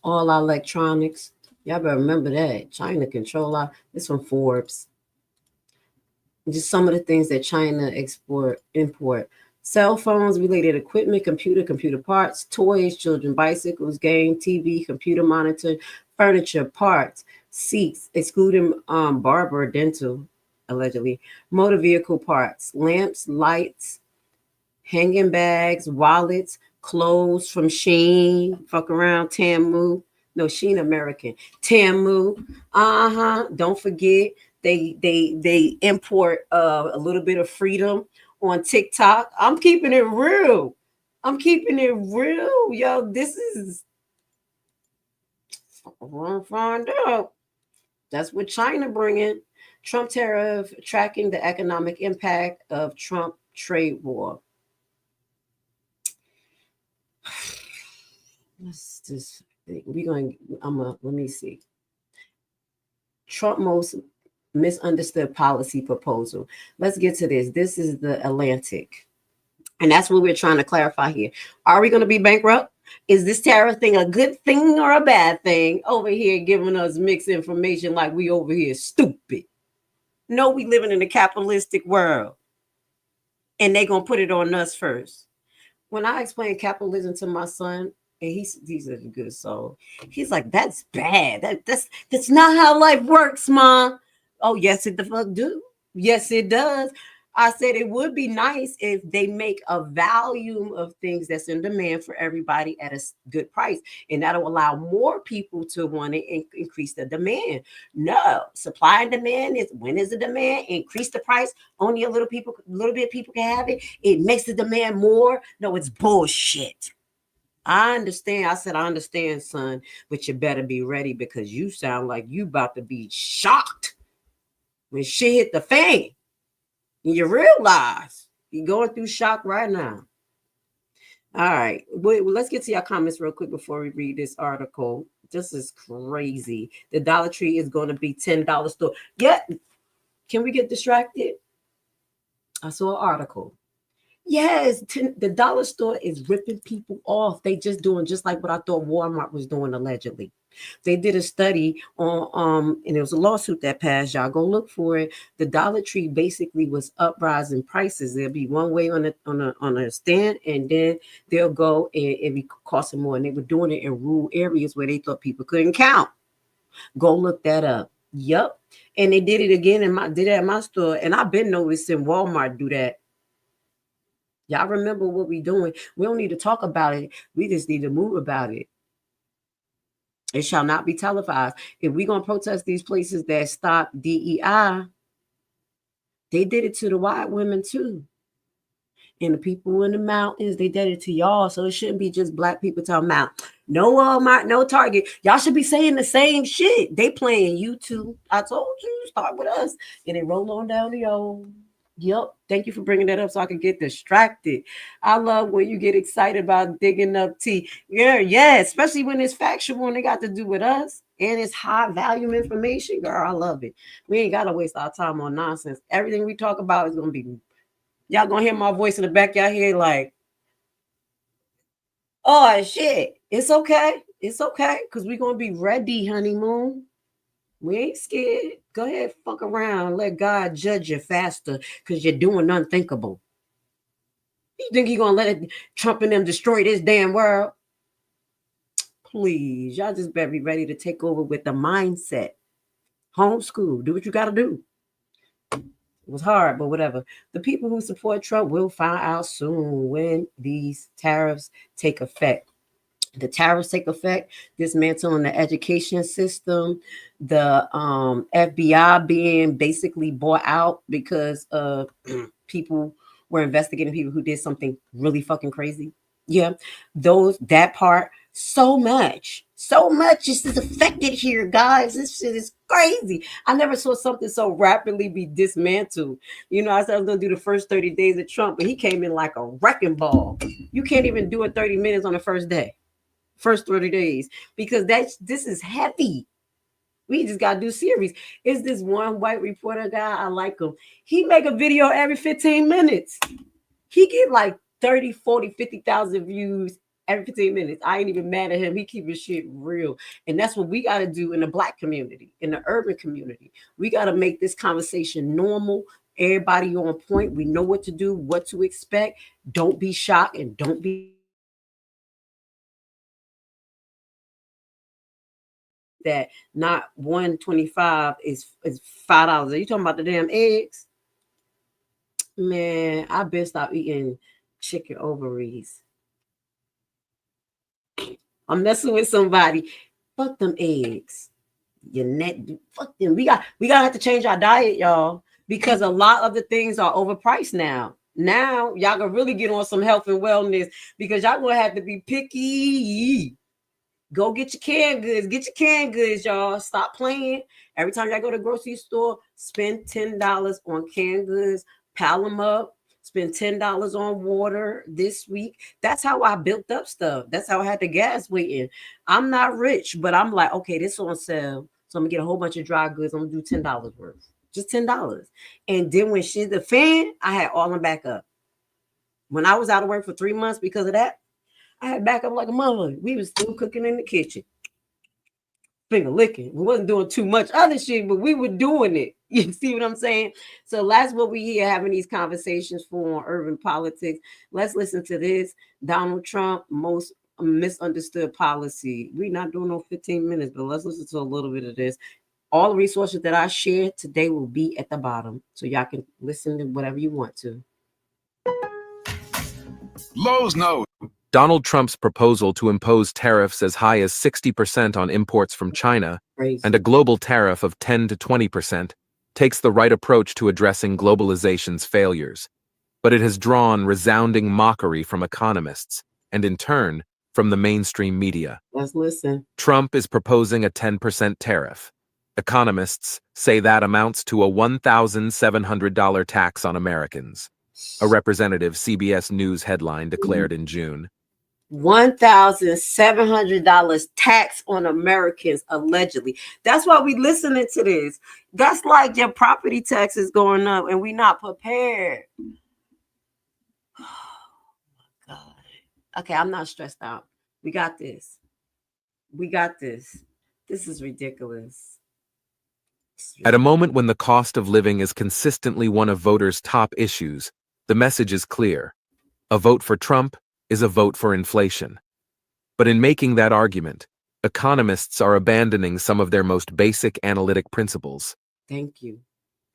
S2: All our electronics. Y'all better remember that. China control our, this from Forbes. Just some of the things that China import. Cell phones, related equipment, computer parts, toys, children bicycles, game, TV, computer monitor, furniture parts, seats, excluding barber dental, allegedly, motor vehicle parts, lamps, lights, hanging bags, wallets, clothes from Shein, fuck around, Temu. No, Shein American. Temu. Don't forget they import a little bit of freedom on TikTok. I'm keeping it real. Yo, this is find out. That's what China bringing. Trump tariff tracking the economic impact of Trump trade war. Let's just let me see. Trump most misunderstood policy proposal. Let's get to this. This is the Atlantic. And that's what we're trying to clarify here. Are we going to be bankrupt? Is this tariff thing a good thing or a bad thing? Over here giving us mixed information like we over here stupid. No, we living in a capitalistic world. And they're going to put it on us first. When I explain capitalism to my son, and he's a good soul, he's like, that's bad. That's not how life works, Mom. Oh, yes, it the fuck do. Yes, it does. I said it would be nice if they make a volume of things that's in demand for everybody at a good price, and that'll allow more people to want to increase the demand. No, supply and demand is when is the demand? Increase the price. Only a little bit people can have it. It makes the demand more. No, it's bullshit. I understand. I said, I understand, son, but you better be ready because you sound like you about to be shocked when shit hit the fan. And you realize you're going through shock right now. All right. Well, let's get to your comments real quick before we read this article. This is crazy. The Dollar Tree is going to be $10 store. Yeah. Can we get distracted? I saw an article. Yes, the dollar store is ripping people off. They just doing just like what I thought Walmart was doing allegedly. They did a study on and it was a lawsuit that passed. Y'all go look for it. The Dollar Tree basically was uprising prices. There'll be one way on a stand, and then they'll go and it be costing more. And they were doing it in rural areas where they thought people couldn't count. Go look that up. Yep. And they did it again did it at my store. And I've been noticing Walmart do that. Y'all remember what we doing. We don't need to talk about it. We just need to move about it. It shall not be televised. If we're going to protest these places that stop DEI, they did it to the white women too. And the people in the mountains, they did it to y'all. So it shouldn't be just black people talking about no Walmart, no Target. Y'all should be saying the same shit. They playing you too. I told you, start with us. And they roll on down the old. Yep. Thank you for bringing that up so I can get distracted. I love when you get excited about digging up tea. Yeah, especially when it's factual and they got to do with us and it's high value information. Girl, I love it. We ain't got to waste our time on nonsense. Everything we talk about is going to be, y'all going to hear my voice in the back. Y'all hear like, oh, shit. It's okay. It's okay because we're going to be ready, honeymoon. We ain't scared. Go ahead, fuck around. Let God judge you faster because you're doing unthinkable. You think he gonna let Trump and them destroy this damn world? Please, y'all just better be ready to take over with the mindset. Homeschool, do what you gotta do. It was hard, but whatever. The people who support Trump will find out soon when these tariffs take effect. The tariffs take effect, dismantling the education system, the FBI being basically bought out because people were investigating people who did something really fucking crazy. Yeah, that part, so much just is affected here, guys. This shit is crazy. I never saw something so rapidly be dismantled. You know, I said I was gonna do the first 30 days of Trump, but he came in like a wrecking ball. You can't even do it 30 minutes on the first day. First 30 days, because this is heavy. We just gotta do series. Is this one white reporter guy? I like him. He make a video every 15 minutes. He get like 30, 40, 50,000 views every 15 minutes. I ain't even mad at him. He keep his shit real. And that's what we gotta do in the Black community, in the urban community. We gotta make this conversation normal. Everybody on point. We know what to do, what to expect. Don't be shocked and don't be that not 125 is $5. Are you talking about the damn eggs? Man, I better stop eating chicken ovaries. I'm messing with somebody. Fuck them eggs. Your neck, fuck them. We gotta have to change our diet, y'all, because a lot of the things are overpriced now. Now y'all gonna really get on some health and wellness, because y'all gonna have to be picky. Go get your canned goods. Get your canned goods, y'all. Stop playing. Every time y'all go to the grocery store, spend $10 on canned goods. Pile them up. Spend $10 on water this week. That's how I built up stuff. That's how I had the gas waiting. I'm not rich, but I'm like, okay, this on sale. So I'm going to get a whole bunch of dry goods. I'm going to do $10 worth. Just $10. And then when shit the fan, I had all them back up. When I was out of work for 3 months because of that, I had back up like a mother. We was still cooking in the kitchen. Finger licking. We wasn't doing too much other shit, but we were doing it. You see what I'm saying? So that's what we here having these conversations for on urban politics. Let's listen to this. Donald Trump, most misunderstood policy. We're not doing no 15 minutes, but let's listen to a little bit of this. All the resources that I shared today will be at the bottom, so y'all can listen to whatever you want to.
S18: Lowe's knows Donald Trump's proposal to impose tariffs as high as 60% on imports from China and a global tariff of 10 to 20% takes the right approach to addressing globalization's failures. But it has drawn resounding mockery from economists and, in turn, from the mainstream media.
S2: Let's listen.
S18: Trump is proposing a 10% tariff. Economists say that amounts to a $1,700 tax on Americans. A representative CBS News headline declared in June.
S2: $1,700 tax on Americans, allegedly. That's why we listening to this. That's like your property taxes going up and we not prepared. Oh my God. Okay, I'm not stressed out. We got this. We got this. This is ridiculous.
S18: At a moment when the cost of living is consistently one of voters' top issues, the message is clear. A vote for Trump is a vote for inflation. But in making that argument, economists are abandoning some of their most basic analytic principles.
S2: Thank you.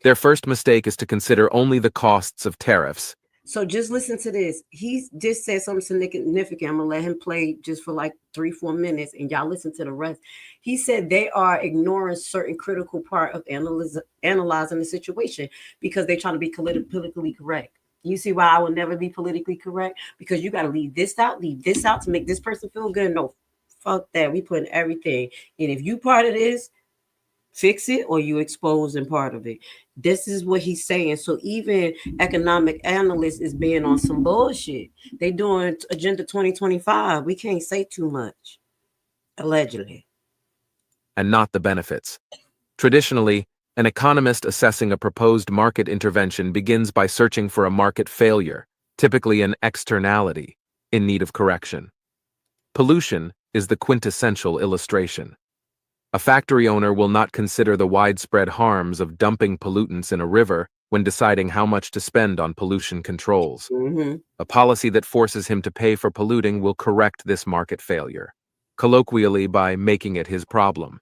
S18: Their first mistake is to consider only the costs of tariffs.
S2: So just listen to this. He just said something significant. I'm going to let him play just for like 3-4 minutes and y'all listen to the rest. He said they are ignoring certain critical part of analyzing the situation because they're trying to be politically correct. You see why I will never be politically correct? Because you got to leave this out to make this person feel good. No, fuck that. We put in everything. And if you part of this, fix it or you exposing part of it. This is what he's saying. So even economic analysts is being on some bullshit. They doing Agenda 2025. We can't say too much. Allegedly.
S18: And not the benefits. Traditionally, an economist assessing a proposed market intervention begins by searching for a market failure, typically an externality, in need of correction. Pollution is the quintessential illustration. A factory owner will not consider the widespread harms of dumping pollutants in a river when deciding how much to spend on pollution controls.
S2: Mm-hmm.
S18: A policy that forces him to pay for polluting will correct this market failure, colloquially by making it his problem.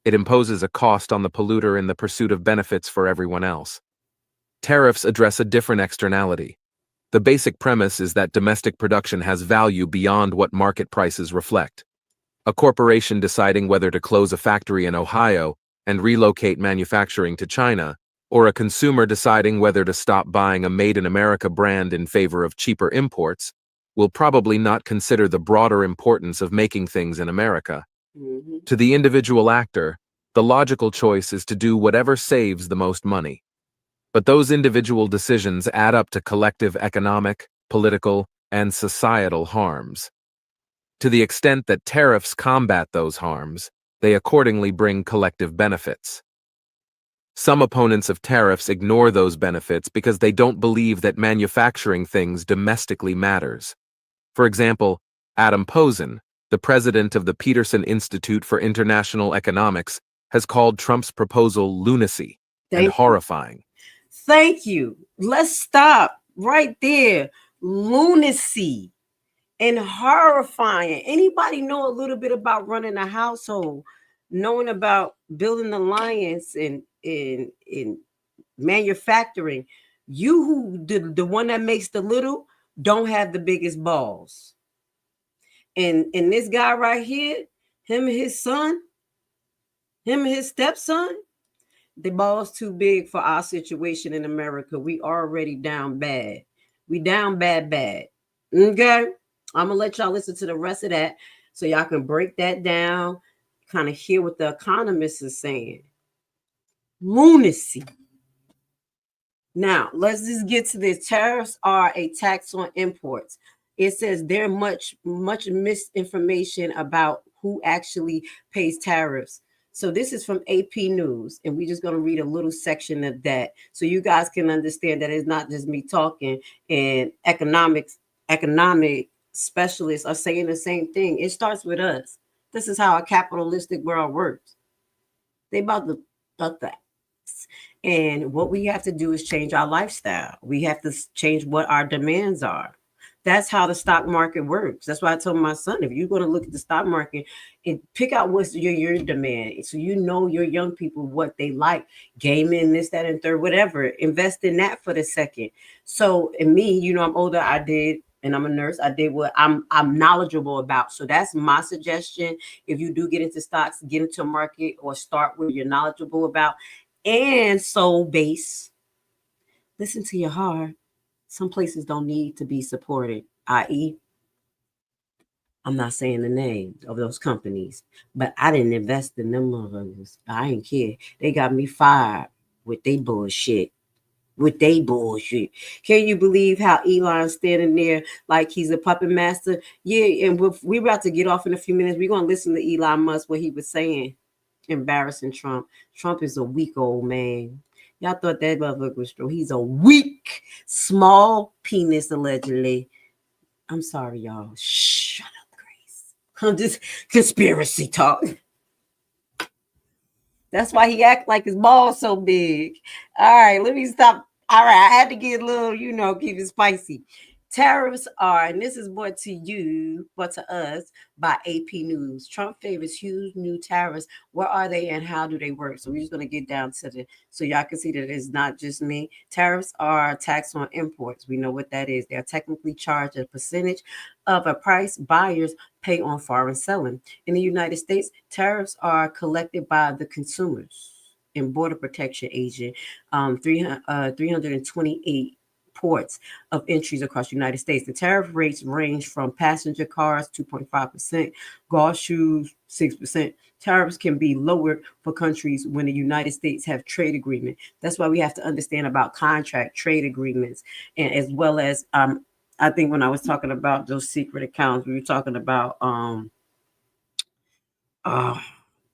S18: It imposes a cost on the polluter in the pursuit of benefits for everyone else. Tariffs address a different externality. The basic premise is that domestic production has value beyond what market prices reflect. A corporation deciding whether to close a factory in Ohio and relocate manufacturing to China, or a consumer deciding whether to stop buying a made-in-America brand in favor of cheaper imports, will probably not consider the broader importance of making things in America.
S2: Mm-hmm.
S18: To the individual actor, the logical choice is to do whatever saves the most money. But those individual decisions add up to collective economic, political, and societal harms. To the extent that tariffs combat those harms, they accordingly bring collective benefits. Some opponents of tariffs ignore those benefits because they don't believe that manufacturing things domestically matters. For example, Adam Posen, the president of the Peterson Institute for International Economics, has called Trump's proposal lunacy and horrifying.
S2: Thank you. Let's stop right there. Lunacy and horrifying. Anybody know a little bit about running a household, knowing about building alliance and in manufacturing? You who the one that makes the little don't have the biggest balls. And this guy right here, him and his son, him and his stepson, the ball's too big for our situation in America. We already down bad. We down bad. Okay? I'm gonna let y'all listen to the rest of that so y'all can break that down, kind of hear what the economists are saying. Lunacy. Now, let's just get to this. Tariffs are a tax on imports. It says there's much misinformation about who actually pays tariffs. So this is from AP News, and we're just going to read a little section of that so you guys can understand that it's not just me talking, and economic specialists are saying the same thing. It starts with us. This is how a capitalistic world works. They about the facts. And what we have to do is change our lifestyle. We have to change what our demands are. That's how the stock market works. That's why I told my son, if you're going to look at the stock market and pick out what's your demand, so you know your young people what they like, gaming, this, that, and third, whatever. Invest in that for the second. So, and me, you know, I'm older. I did, and I'm a nurse. I did what I'm knowledgeable about. So that's my suggestion. If you do get into stocks, get into a market or start where you're knowledgeable about. And soul base. Listen to your heart. Some places don't need to be supported, i.e., I'm not saying the name of those companies, but I didn't invest in them motherfuckers. I ain't care. They got me fired with they bullshit. Can you believe how Elon's standing there like he's a puppet master? Yeah, and we're about to get off in a few minutes. We're going to listen to Elon Musk, what he was saying, embarrassing Trump. Trump is a weak old man. Y'all thought that motherfucker was strong. He's a weak, small penis, allegedly. I'm sorry, y'all. Shut up, Grace. I'm just conspiracy talk. That's why he act like his ball's so big. All right, let me stop. All right, I had to get a little, keep it spicy. Tariffs are, and this is brought to us by AP News. Trump favors huge new tariffs. What are they and how do they work? So we're just going to get down to so y'all can see that it's not just me. Tariffs are a tax on imports. We know what that is. They are technically charged a percentage of a price buyers pay on foreign selling. In the United States, tariffs are collected by the consumers and Border Protection Agent, 328 ports of entries across the United States. The tariff rates range from passenger cars 2.5%, golf shoes 6%. Tariffs can be lowered for countries when the United States have trade agreement. That's why we have to understand about contract trade agreements, and as well as I think when I was talking about those secret accounts, we were talking about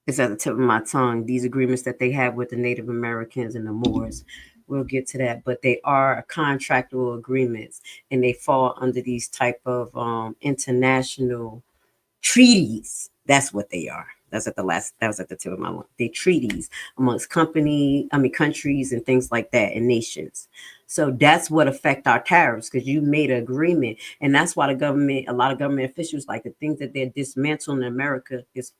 S2: it's at the tip of my tongue, these agreements that they have with the Native Americans and the Moors. We'll get to that, but they are contractual agreements, and they fall under these type of international treaties. That's what they are. That's at the last. That was at the tip of my tongue. The treaties amongst countries and things like that, and nations. So that's what affect our tariffs, because you made an agreement, and that's why a lot of government officials, like the things that they're dismantling in America is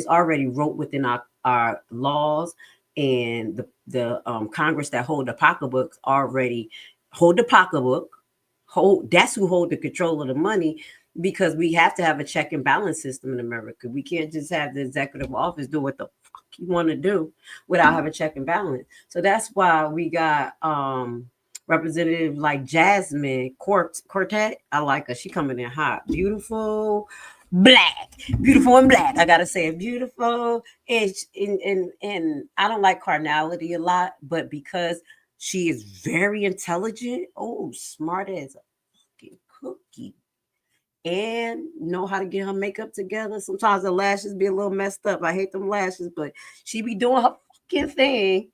S2: already wrote within our laws, and the Congress that hold the pocketbooks already hold the pocketbook. That's who hold the control of the money, because we have to have a check and balance system in America. We can't just have the executive office do what the fuck you want to do without having check and balance. So that's why we got representative like Jasmine Quartet. I like her. She coming in hot, beautiful and black. I gotta say it, beautiful. And I don't like carnality a lot, but because she is very intelligent, smart as a fucking cookie, and know how to get her makeup together. Sometimes the lashes be a little messed up. I hate them lashes, but she be doing her fucking thing.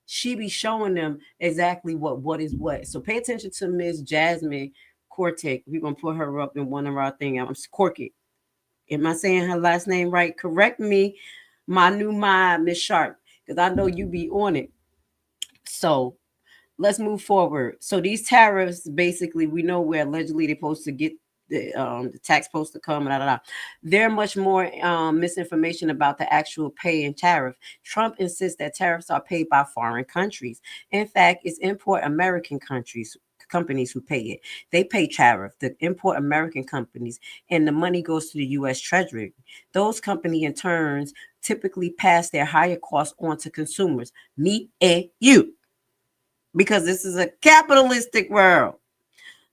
S2: She be showing them exactly what is what. So pay attention to Miss Jasmine Quartet. We're gonna put her up in one of our things. I'm Corky. Am I saying her last name right? Correct me, my new mind, Miss Sharp, because I know you be on it. So let's move forward. So these tariffs, basically, we know where allegedly they're supposed to get the tax supposed to come. There much more misinformation about the actual pay and tariff. Trump insists that tariffs are paid by foreign countries. In fact, it's import American companies who pay it. They pay tariff, the import American companies, and the money goes to the U.S. Treasury. Those companies, in turns, typically pass their higher costs on to consumers, me and you, because this is a capitalistic world.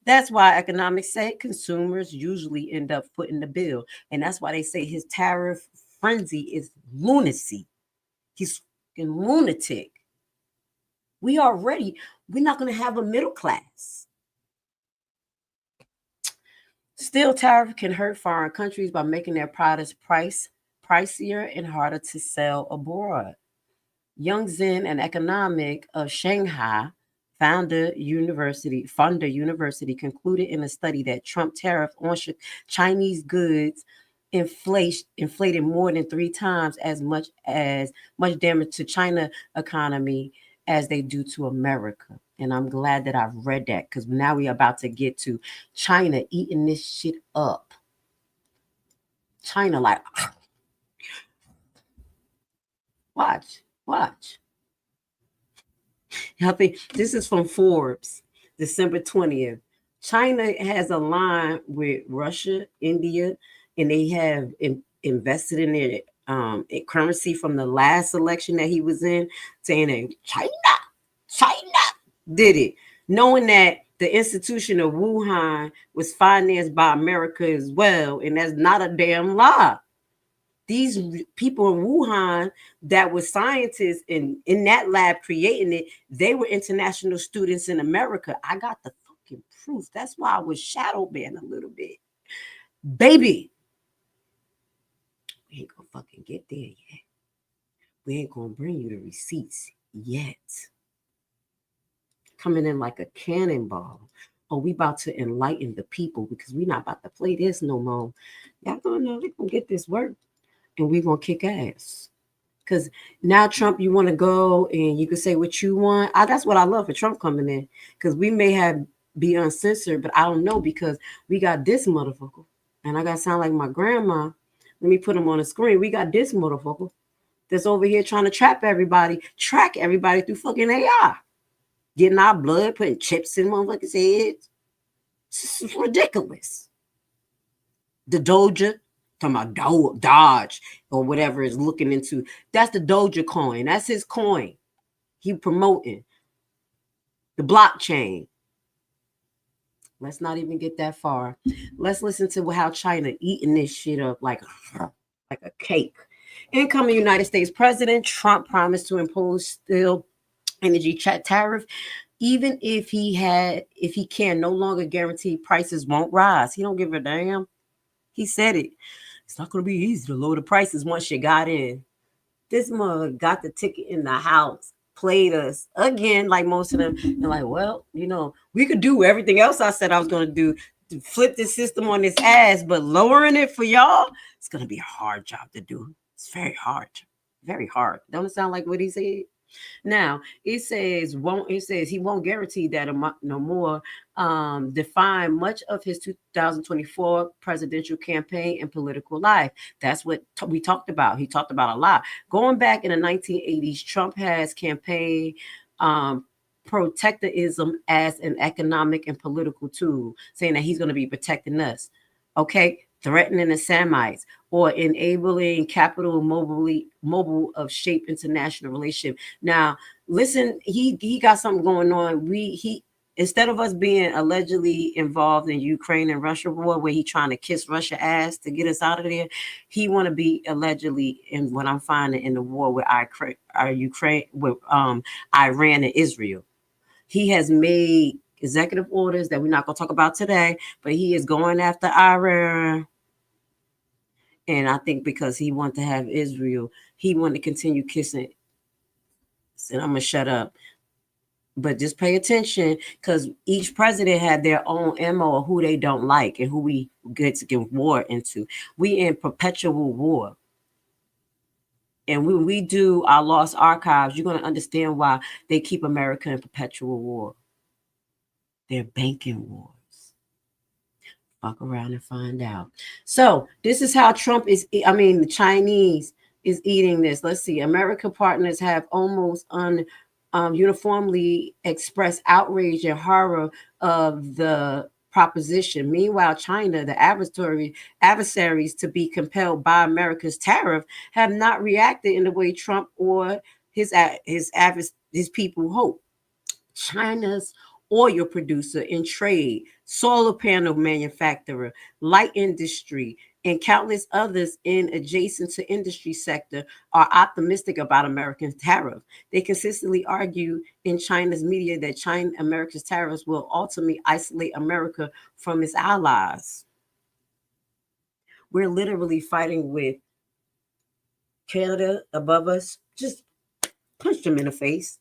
S2: That's why economics say consumers usually end up footing the bill. And that's why they say his tariff frenzy is lunacy. He's fucking lunatic. We're not going to have a middle class. Still, tariff can hurt foreign countries by making their products pricier and harder to sell abroad. Young Zin, an economic of Shanghai, Founder University concluded in a study that Trump tariff on Chinese goods inflated more than 3 times as much damage to China economy as they do to America. And I'm glad that I've read that, because now we're about to get to China eating this shit up. China like, watch. I think this is from Forbes, December 20th. China has a line with Russia, India, and they have invested in their currency from the last election that he was in, saying that China did it, knowing that the institution of Wuhan was financed by America as well, and that's not a damn lie. These people in Wuhan that were scientists in that lab creating it, they were international students in America. I got the fucking proof. That's why I was shadow banned a little bit. Baby, we ain't gonna fucking get there yet. We ain't gonna bring you the receipts yet. Coming in like a cannonball. Oh, we about to enlighten the people, because we not about to play this no more. Y'all gonna know they gonna get this work. And we're going to kick ass. Because now, Trump, you want to go and you can say what you want. That's what I love for Trump coming in. Because we may be uncensored, but I don't know, because we got this motherfucker. And I got to sound like my grandma. Let me put him on the screen. We got this motherfucker that's over here trying to track everybody through fucking AI. Getting our blood, putting chips in motherfuckers' heads. This is ridiculous. The Doja. Talking about Dodge or whatever is looking into. That's the Doja coin. That's his coin. He promoting the blockchain. Let's not even get that far. Let's listen to how China eating this shit up like a cake. Incoming United States President Trump promised to impose still energy tariff, even if he can no longer guarantee prices won't rise. He don't give a damn. He said it. It's not going to be easy to lower the prices once you got in. This mother got the ticket in the house, played us again, like most of them. And like, well, we could do everything else I said I was going to do. flip the system on its ass, but lowering it for y'all, it's gonna be a hard job to do. It's very hard, very hard. Don't it sound like what he said? Now it says he won't guarantee that no more define much of his 2024 presidential campaign and political life. That's what we talked about. He talked about a lot. Going back in the 1980s, Trump has campaigned protectionism as an economic and political tool, saying that he's going to be protecting us. Okay, threatening the Semites or enabling capital mobile of shape international relationship. Now, listen, he got something going on. He instead of us being allegedly involved in Ukraine and Russia war, where he trying to kiss Russia ass to get us out of there, he want to be allegedly in what I'm finding in the war with Ukraine with Iran and Israel. He has made executive orders that we're not going to talk about today, but he is going after Iran. And I think because he wanted to have Israel, he wanted to continue kissing. And I'm going to shut up. But just pay attention, because each president had their own MO of who they don't like and who we get to get war into. We in perpetual war. And when we do our lost archives, you're going to understand why they keep America in perpetual war. They're banking wars. Fuck around and find out. So this is how Trump is, the Chinese is eating this. Let's see. American partners have almost uniformly expressed outrage and horror of the proposition. Meanwhile, China, the adversaries to be compelled by America's tariff, have not reacted in the way Trump or his people hope. China's oil producer and trade, solar panel manufacturer, light industry, and countless others in adjacent to industry sector are optimistic about American tariff. They consistently argue in China's media that America's tariffs will ultimately isolate America from its allies. We're literally fighting with Canada above us. Just punch them in the face.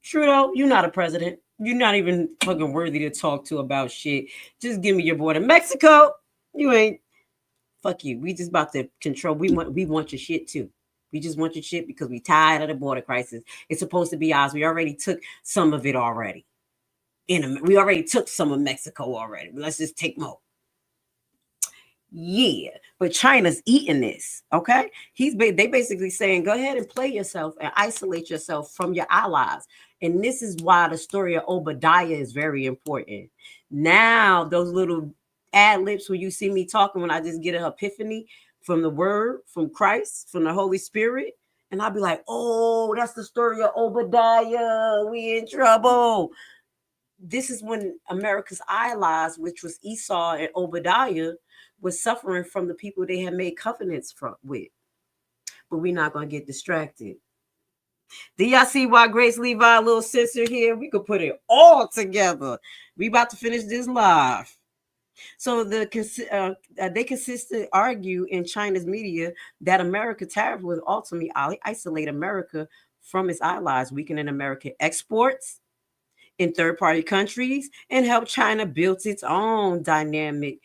S2: Trudeau, you're not a president. You're not even fucking worthy to talk to about shit. Just give me your border. Mexico, you ain't. Fuck you. We just about to control. We want your shit too. We just want your shit because we tired of the border crisis. It's supposed to be ours. We already took some of it already. We already took some of Mexico already. Let's just take more. Yeah, but China's eating this. Okay, they basically saying, go ahead and play yourself and isolate yourself from your allies. And this is why the story of Obadiah is very important. Now, those little ad libs when you see me talking, when I just get an epiphany from the word, from Christ, from the Holy Spirit, and I'll be like, oh, that's the story of Obadiah. We in trouble. This is when America's allies, which was Esau and Obadiah, was suffering from the people they had made covenants with. But we're not going to get distracted. Do y'all see why Grace Levi, a little sister here? We could put it all together. We about to finish this live. So they consistently argue in China's media that American tariff will ultimately isolate America from its allies, weakening American exports in third-party countries, and help China build its own dynamic,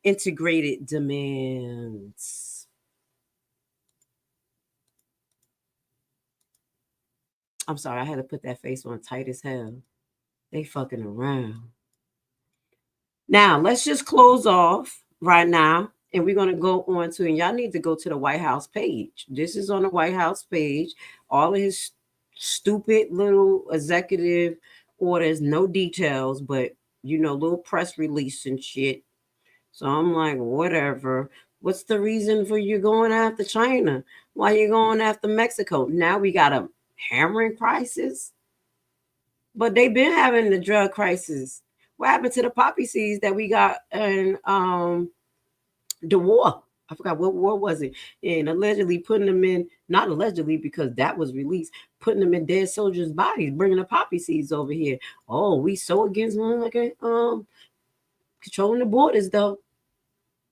S2: integrated demands. I'm sorry, I had to put that face on tight as hell. They fucking around. Now, let's just close off right now, and we're going to go on to, and y'all need to go to the White House page. This is on the White House page. All of his stupid little executive orders, no details, but, little press release and shit. So I'm like, whatever. What's the reason for you going after China? Why you going after Mexico? Now we got a hammering crisis. But they've been having the drug crisis. What happened to the poppy seeds that we got in the war? I forgot what war was it. And allegedly putting them in, not allegedly because that was released, putting them in dead soldiers' bodies, bringing the poppy seeds over here. Oh, we so against controlling the borders though.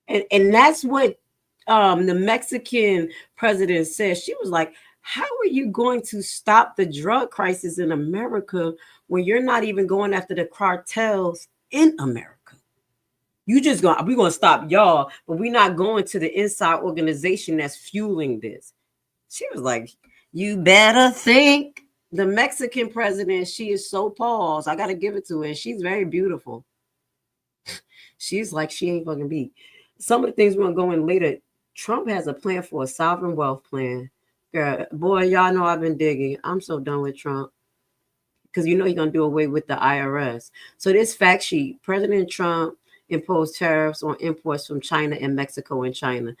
S2: And that's what the Mexican president said. She was like, how are you going to stop the drug crisis in America when you're not even going after the cartels in America? We're gonna stop y'all, but we're not going to the inside organization that's fueling this. She was like, you better think. The Mexican president, she is so paused. I gotta give it to her. She's very beautiful. She's like, she ain't fucking beat. Some of the things we're gonna go in later. Trump has a plan for a sovereign wealth plan. Girl, boy, y'all know I've been digging. I'm so done with Trump. Because you know he's gonna do away with the IRS. So this fact sheet, President Trump imposed tariffs on imports from China and Mexico and China.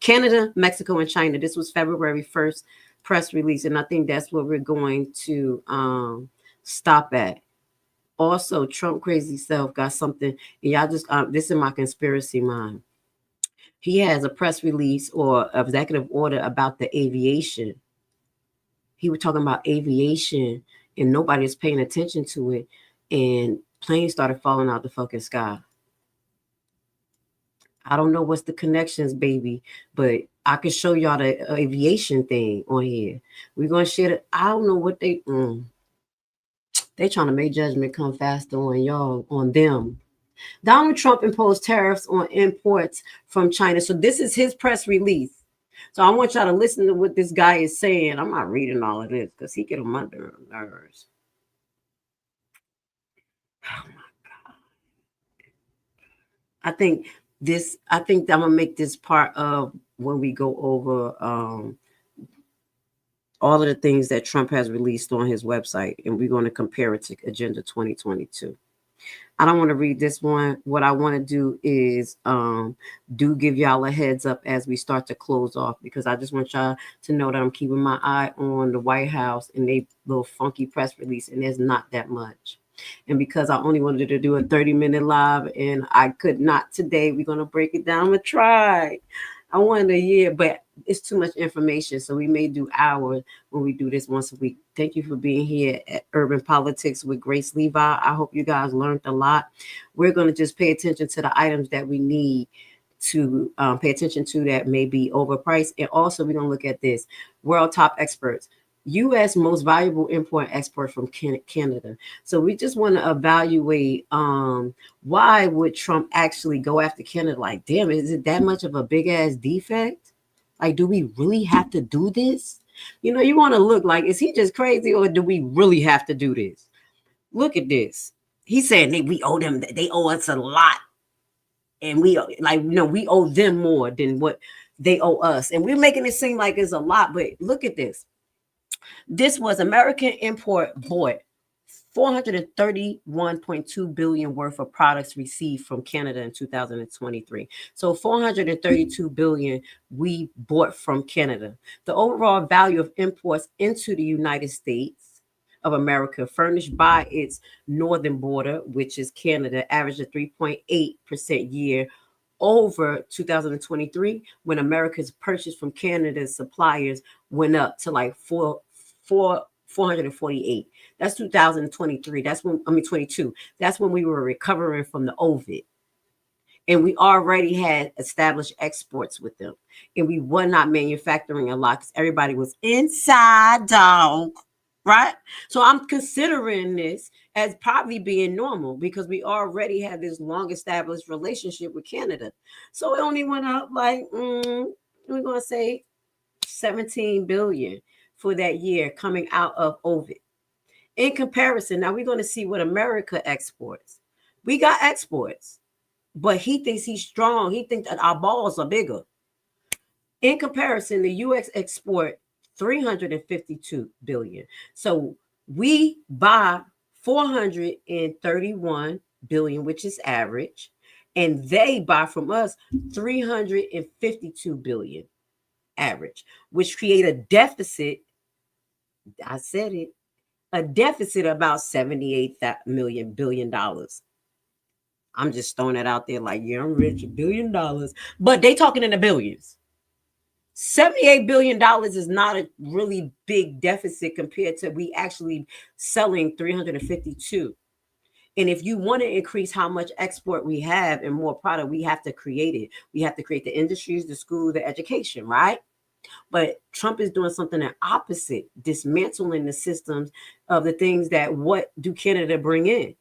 S2: Canada, Mexico, and China. This was February 1st press release, and I think that's what we're going to stop at. Also, Trump crazy self got something, and y'all just this is my conspiracy mind. He has a press release or executive order about the aviation. He was talking about aviation, and nobody is paying attention to it, and planes started falling out the fucking sky. I don't know what's the connections, baby, but I can show y'all the aviation thing on here. We're gonna share it. I don't know what they trying to make judgment come faster on y'all, on them. Donald Trump imposed tariffs on imports from China. So this is his press release. So I want y'all to listen to what this guy is saying. I'm not reading all of this because he get on my nerves. Oh my God. I think I'm gonna make this part of when we go over all of the things that Trump has released on his website, and we're going to compare it to Agenda 2022. I don't want to read this one. What I want to do is do give y'all a heads up as we start to close off, because I just want y'all to know that I'm keeping my eye on the White House and they little funky press release, and there's not that much. And because I only wanted to do a 30-minute live and I could not today, we're going to break it down. I'm going to try. I wanted a year, but it's too much information. So we may do hours when we do this once a week. Thank you for being here at Urban Politics with Grace Levi. I hope you guys learned a lot. We're going to just pay attention to the items that we need to pay attention to that may be overpriced. And also we're going to look at this. World top experts. U.S. most valuable import export from Canada. So we just want to evaluate why would Trump actually go after Canada? Like, damn, is it that much of a big ass defect? Like, do we really have to do this? You know, you want to look like, is he just crazy, or do we really have to do this? Look at this. He's saying we owe them, they owe us a lot. And we owe them more than what they owe us. And we're making it seem like it's a lot, but look at this. This was American import bought $431.2 billion worth of products received from Canada in 2023. So $432 billion we bought from Canada. The overall value of imports into the United States of America, furnished by its northern border, which is Canada, averaged a 3.8% year over 2023, when America's purchase from Canada's suppliers went up to like 448. That's 2023. That's when 22. That's when we were recovering from the COVID. And we already had established exports with them. And we were not manufacturing a lot because everybody was inside, dog. Right? So I'm considering this as probably being normal because we already had this long established relationship with Canada. So it only went up like, we're going to say 17 billion for that year coming out of COVID. In comparison, now we're going to see what America exports. We got exports, but he thinks he's strong. He thinks that our balls are bigger. In comparison, the U.S. export 352 billion. So we buy 431 billion, which is average, and they buy from us 352 billion average, which create a deficit. I said it, a deficit of about $78 billion. I'm just throwing it out there like, yeah, I'm rich, $1 billion, but they talking in the billions. $78 billion is not a really big deficit compared to we actually selling 352. And if you want to increase how much export we have and more product, we have to create it. We have to create the industries, the school, the education, right? But Trump is doing something the opposite, dismantling the systems of the things that what do Canada bring in?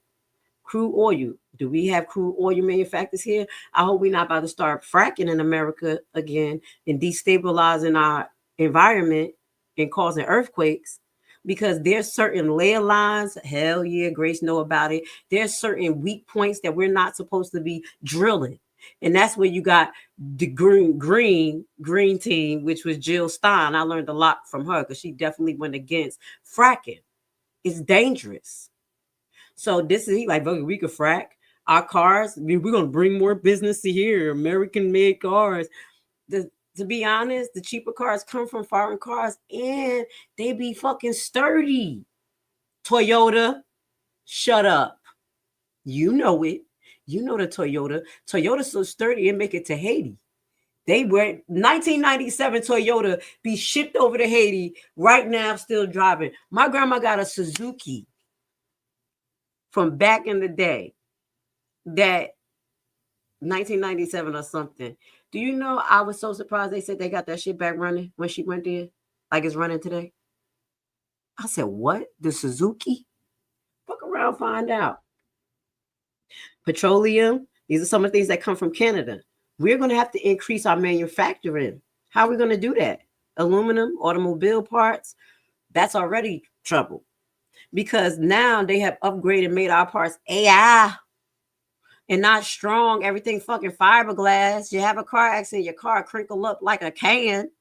S2: Crude oil. Do we have crude oil manufacturers here? I hope we're not about to start fracking in America again and destabilizing our environment and causing earthquakes, because there's certain layer lines. Hell yeah, Grace know about it. There's certain weak points that we're not supposed to be drilling. And that's where you got the green team, which was Jill Stein. I learned a lot from her because she definitely went against fracking. It's dangerous. So this is like, we could frack our cars. We're going to bring more business to here. American-made cars. To be honest, the cheaper cars come from foreign cars, and they be fucking sturdy. Toyota, shut up. You know it. You know the Toyota. Toyota's so sturdy, it make it to Haiti. They were 1997 Toyota be shipped over to Haiti right now, still driving. My grandma got a Suzuki from back in the day, that 1997 or something. Do you know, I was so surprised they said they got that shit back running when she went there, like it's running today. I said, what? The Suzuki? Fuck around, find out. Petroleum, these are some of the things that come from Canada. We're going to have to increase our manufacturing. How are we going to do that? Aluminum, automobile parts, that's already trouble, because now they have upgraded, made our parts AI and not strong. Everything fucking fiberglass. You have a car accident, your car crinkle up like a can.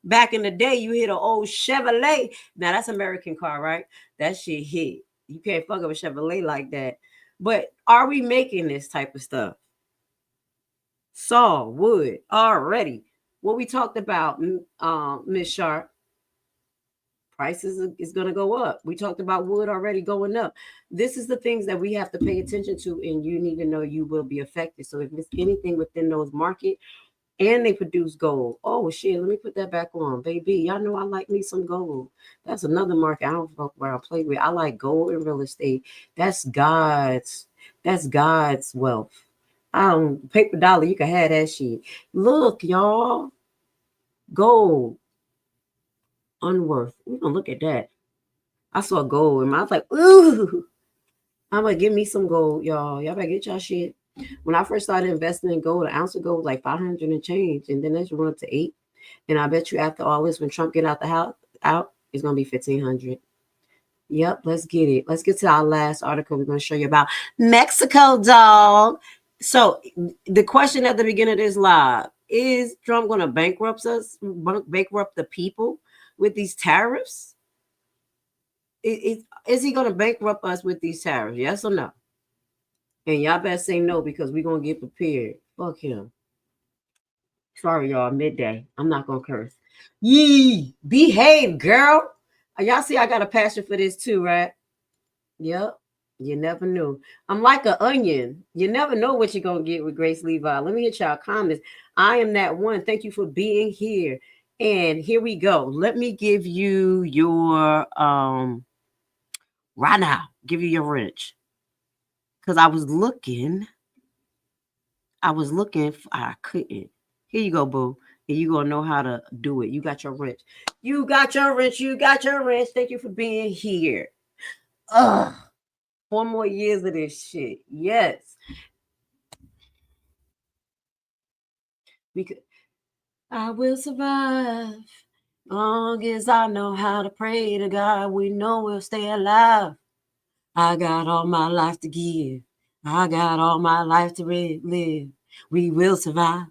S2: Back in the day, you hit an old Chevrolet. Now that's American car, right? That shit hit. You can't fuck up a Chevrolet like that. But are we making this type of stuff? Saw, wood, already. What we talked about, Miss Sharp, prices is going to go up. We talked about wood already going up. This is the things that we have to pay attention to, and you need to know you will be affected. So if there's anything within those market, and they produce gold. Oh shit, let me put that back on, baby. Y'all know I like me some gold. That's another market I don't fuck where I play with. I like gold and real estate. That's God's wealth. Paper dollar, you can have that shit. Look, y'all. Gold. Unworth. We're gonna look at that. I saw gold and I was like, ooh, I'm gonna give me some gold, y'all. Y'all better get y'all shit. When I first started investing in gold, an ounce of gold was like 500 and change, and then that's run up to 8. And I bet you after all this, when Trump get out the house, it's gonna be 1,500. Yep, let's get it. Let's get to our last article. We're gonna show you about Mexico, dog. So the question at the beginning of this live is: Trump gonna bankrupt us, bankrupt the people with these tariffs? Is he gonna bankrupt us with these tariffs? Yes or no? And y'all better say no, because we're going to get prepared. Fuck him. Sorry, y'all. Midday. I'm not going to curse. Yee. Behave, girl. Y'all see I got a passion for this too, right? Yep. You never knew. I'm like an onion. You never know what you're going to get with Grace Levi. Let me hit y'all comments. I am that one. Thank you for being here. And here we go. Let me give you your, right now, give you your wrench. Because I was looking, I couldn't. Here you go, boo. And you're going to know how to do it. You got your wrench. You got your wrench. You got your wrench. Thank you for being here. 4 more years of this shit. Yes. I will survive. Long as I know how to pray to God, we know we'll stay alive. I got all my life to give. I got all my life to live. We will survive.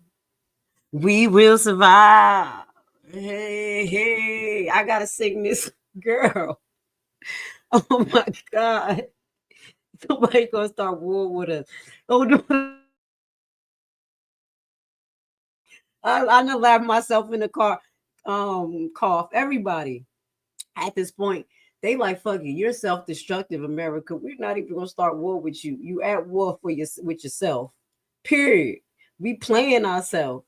S2: We will survive. Hey, hey, I gotta sing this, girl. Oh my God. Somebody's gonna start war with us. Oh no. I know, laugh myself in the car. Cough. Everybody at this point, they like, fuck you. You're self-destructive, America. We're not even gonna start war with you. You at war with yourself. Period. We playing ourselves.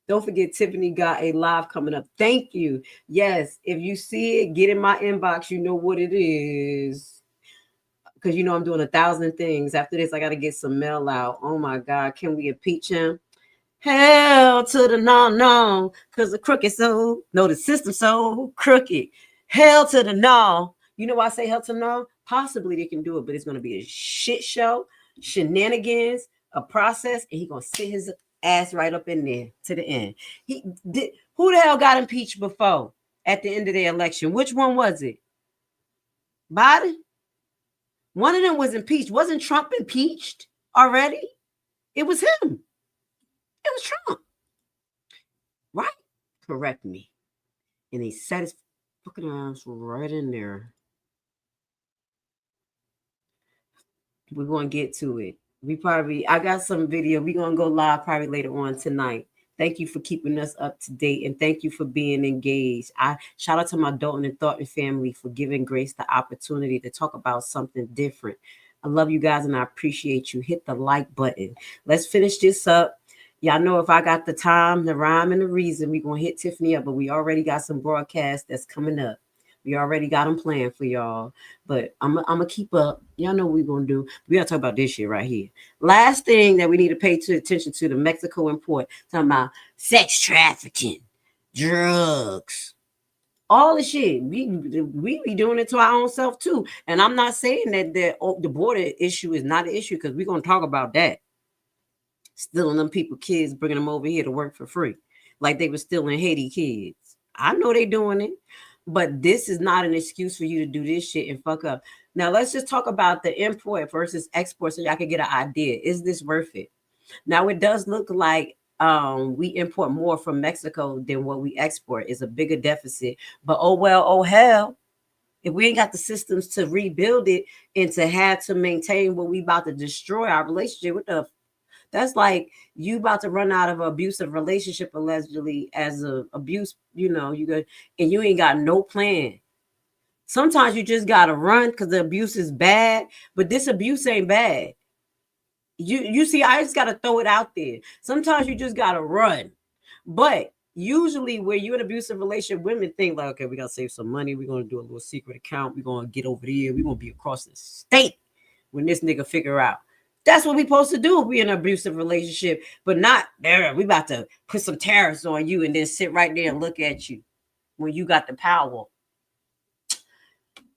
S2: Don't forget, Tiffany got a live coming up. Thank you. Yes, if you see it, get in my inbox. You know what it is. Because you know I'm doing 1,000 things. After this, I got to get some mail out. Oh my God, can we impeach him? Hell to the no, because the crooked the system so crooked. Hell to the no. You know why I say hell to no? Possibly they can do it, but it's going to be a shit show, shenanigans, a process, and he's going to sit his ass right up in there to the end. Who the hell got impeached before at the end of the election? Which one was it? Biden? One of them was impeached. Wasn't Trump impeached already? It was him. It was Trump. Right? Correct me. And he sat his fucking ass right in there. We're going to get to it. I got some video. We're going to go live probably later on tonight. Thank you for keeping us up to date, and thank you for being engaged. I shout out to my Dalton and Thornton family for giving Grace the opportunity to talk about something different. I love you guys, and I appreciate you. Hit the like button. Let's finish this up. Y'all know if I got the time, the rhyme, and the reason, we're going to hit Tiffany up, but we already got some broadcasts that's coming up. We already got them planned for y'all, but I'm going to keep up. Y'all know what we're going to do. We got to talk about this shit right here. Last thing that we need to pay attention to, the Mexico import, talking about sex trafficking, drugs, all the shit. We be doing it to our own self too. And I'm not saying that the border issue is not an issue, because we're going to talk about that. Stealing them people kids, bringing them over here to work for free, like they were stealing Haiti kids. I know they doing it. But this is not an excuse for you to do this shit and fuck up. Now, let's just talk about the import versus export so y'all can get an idea. Is this worth it? Now, it does look like we import more from Mexico than what we export. It's a bigger deficit. But oh well, oh hell. If we ain't got the systems to rebuild it and to have to maintain what we about to destroy our relationship with that's like you about to run out of an abusive relationship allegedly as a abuse, you go and you ain't got no plan. Sometimes you just gotta run because the abuse is bad, but this abuse ain't bad. You see, I just gotta throw it out there. Sometimes you just gotta run. But usually where you're in an abusive relationship, women think like, okay, we gotta save some money, we're gonna do a little secret account, we're gonna get over there, we're gonna be across the state when this nigga figure out. That's what we supposed to do if we in an abusive relationship, but not there. We about to put some tariffs on you and then sit right there and look at you when you got the power.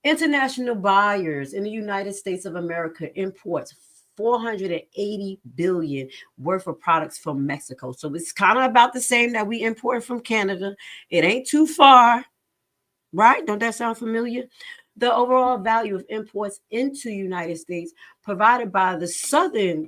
S2: International buyers in the United States of America imports $480 billion worth of products from Mexico. So it's kind of about the same that we import from Canada. It ain't too far, right? Don't that sound familiar? The overall value of imports into the United States provided by the southern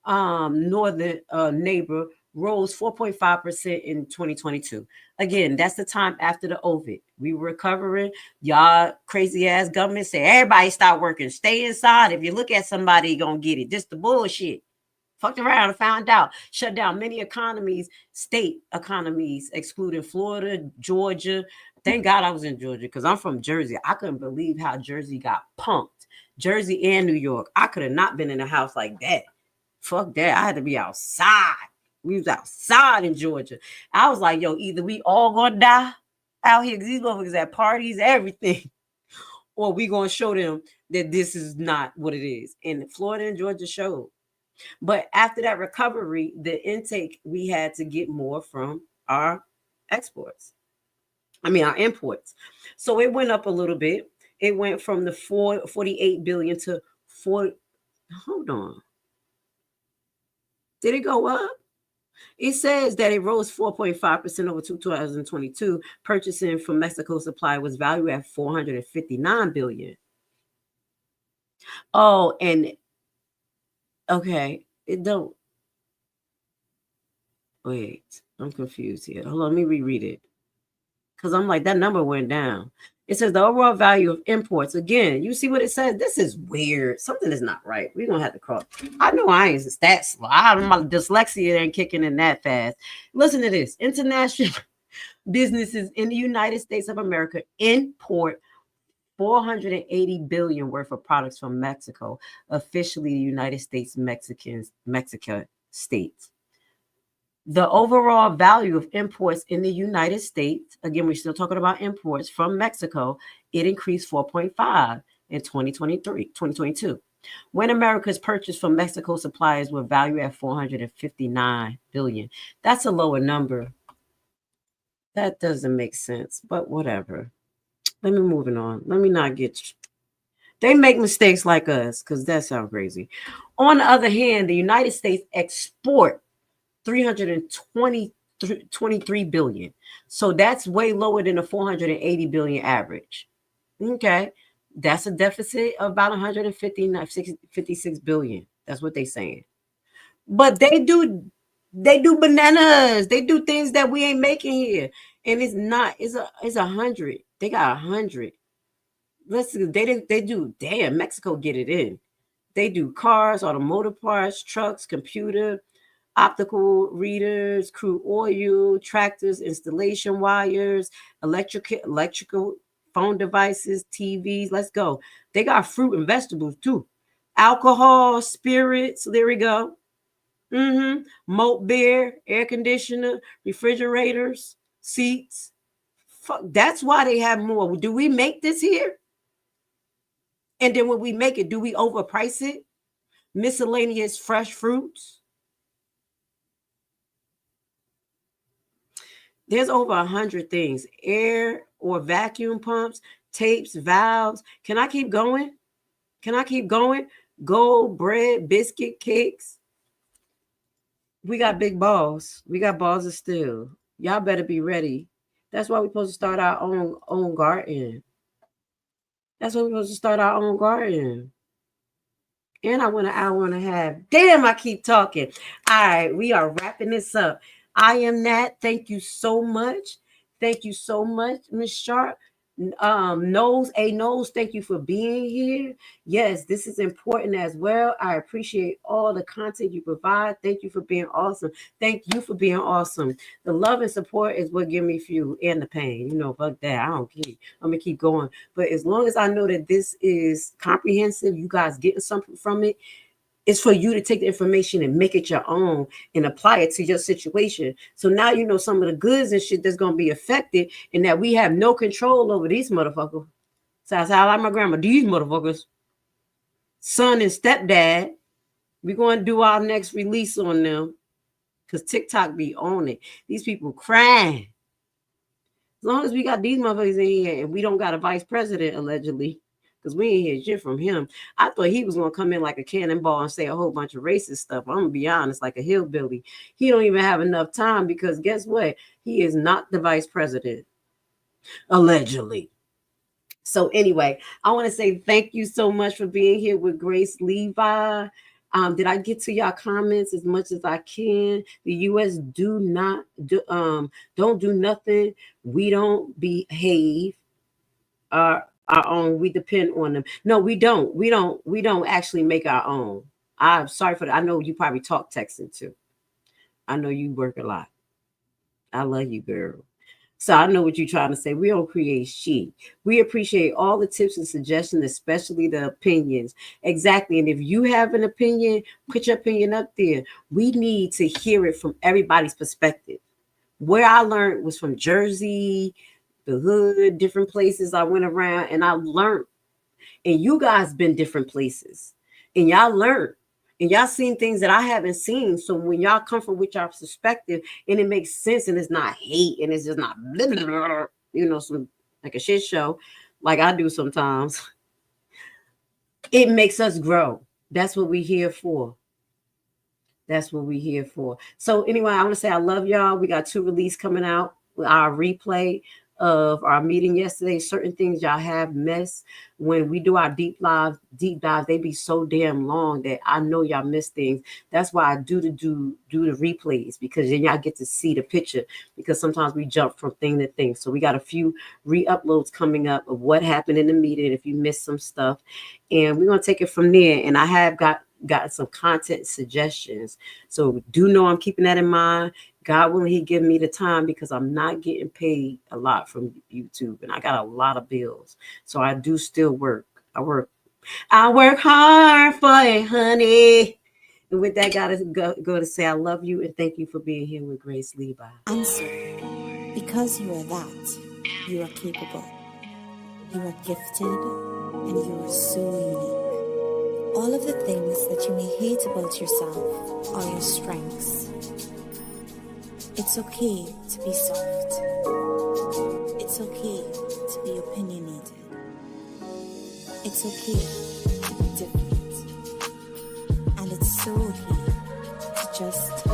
S2: northern neighbor rose 4.5% in 2022. Again, that's the time after the COVID. We were recovering. Y'all crazy ass government say everybody stop working, stay inside. If you look at somebody, you're gonna get it. Just the bullshit. Fucked around and found out. Shut down many economies, state economies, excluding Florida, Georgia. Thank God I was in Georgia because I'm from Jersey. I couldn't believe how Jersey got punked. Jersey and New York. I could have not been in a house like that. Fuck that. I had to be outside. We was outside in Georgia. I was like, yo, either we all gonna die out here, these motherfuckers at parties, everything, or we gonna show them that this is not what it is. And Florida and Georgia showed. But after that recovery, the intake, we had to get more from our exports. Our imports. So it went up a little bit. It went from the 48 billion to 40. Hold on. Did it go up? It says that it rose 4.5% over 2022. Purchasing from Mexico supply was valued at 459 billion. Oh, and okay, it don't. Wait, I'm confused here. Hold on, let me reread it. Because I'm like, that number went down. It says the overall value of imports. Again, you see what it says? This is weird. Something is not right. We're going to have to call. I know I ain't that slow. My dyslexia ain't kicking in that fast. Listen to this. International businesses in the United States of America import $480 billion worth of products from Mexico, officially the United States Mexican states. The overall value of imports in the United States, again, we're still talking about imports from Mexico, it increased 4.5 in 2022. When America's purchase from Mexico suppliers were valued at $459 billion. That's a lower number. That doesn't make sense, but whatever. Let me moving on. Let me not get They make mistakes like us, because that sounds crazy. On the other hand, the United States export 323 billion. So that's way lower than the 480 billion average. Okay. That's a deficit of about 156 billion. That's what they're saying. But they do bananas. They do things that we ain't making here. And it's 100. They got 100. They do. Damn, Mexico get it in. They do cars, automotive parts, trucks, computer, optical readers, crude oil, tractors, installation wires, electrical phone devices, TVs. Let's go. They got fruit and vegetables too. Alcohol, spirits. There we go. Malt beer, air conditioner, refrigerators, seats. Fuck, that's why they have more. Do we make this here? And then when we make it, do we overprice it? Miscellaneous fresh fruits. There's over 100 things. Air or vacuum pumps, tapes, valves. Can I keep going? Gold, bread, biscuit, cakes. We got big balls. We got balls of steel. Y'all better be ready. That's why we're supposed to start our own garden. That's why we're supposed to start our own garden. And I want an hour and a half. Damn, I keep talking. All right, we are wrapping this up. I am Nat. Thank you so much. Thank you so much, Miss Sharp. Nose, thank you for being here. Yes, this is important as well. I appreciate all the content you provide. Thank you for being awesome. Thank you for being awesome. The love and support is what give me fuel and the pain. You know, fuck that. I don't care. I'm gonna keep going. But as long as I know that this is comprehensive, you guys getting something from it, it's for you to take the information and make it your own and apply it to your situation. So now you know some of the goods and shit that's going to be affected, and that we have no control over these motherfuckers. So that's how I like my grandma. These motherfuckers, son and stepdad, we're going to do our next release on them because TikTok be on it. These people crying. As long as we got these motherfuckers in here and we don't got a vice president, allegedly, because we ain't hear shit from him. I thought he was going to come in like a cannonball and say a whole bunch of racist stuff. I'm going to be honest, like a hillbilly. He don't even have enough time because guess what? He is not the vice president, allegedly. So anyway, I want to say thank you so much for being here with Grace Levi. Did I get to y'all comments as much as I can? The U.S. don't do nothing. We don't behave. Our own, we depend on them. No, we don't. We don't actually make our own. I'm sorry for that. I know you probably talk texting too. I know you work a lot. I love you, girl. So I know what you're trying to say. We don't create shit. We appreciate all the tips and suggestions, especially the opinions. Exactly. And if you have an opinion, put your opinion up there. We need to hear it from everybody's perspective. Where I learned was from Jersey, the hood, different places I went around, and I learned. And you guys been different places, and y'all learned, and y'all seen things that I haven't seen. So when y'all come from with y'all perspective, and it makes sense, and it's not hate, and it's just not blah, blah, blah, you know, some like a shit show, like I do sometimes. It makes us grow. That's what we're here for. That's what we're here for. So anyway, I want to say I love y'all. We got 2 releases coming out. Our replay of our meeting yesterday. Certain things y'all have missed. When we do our deep dives, they be so damn long that I know y'all miss things. That's why I do the replays, because then y'all get to see the picture, because sometimes we jump from thing to thing. So we got a few re-uploads coming up of what happened in the meeting if you missed some stuff, and we're gonna take it from there. And I have got some content suggestions, so do know I'm keeping that in mind. God willing, he give me the time, because I'm not getting paid a lot from YouTube, and I got a lot of bills. So I do still work. I work hard for it, honey. And with that, gotta go to say I love you and thank you for being here with Grace Levi.
S1: Answer. Because you are that, you are capable. You are gifted, and you are so unique. All of the things that you may hate about yourself are your strengths. It's okay to be soft. It's okay to be opinionated. It's okay to be different. And it's so okay to just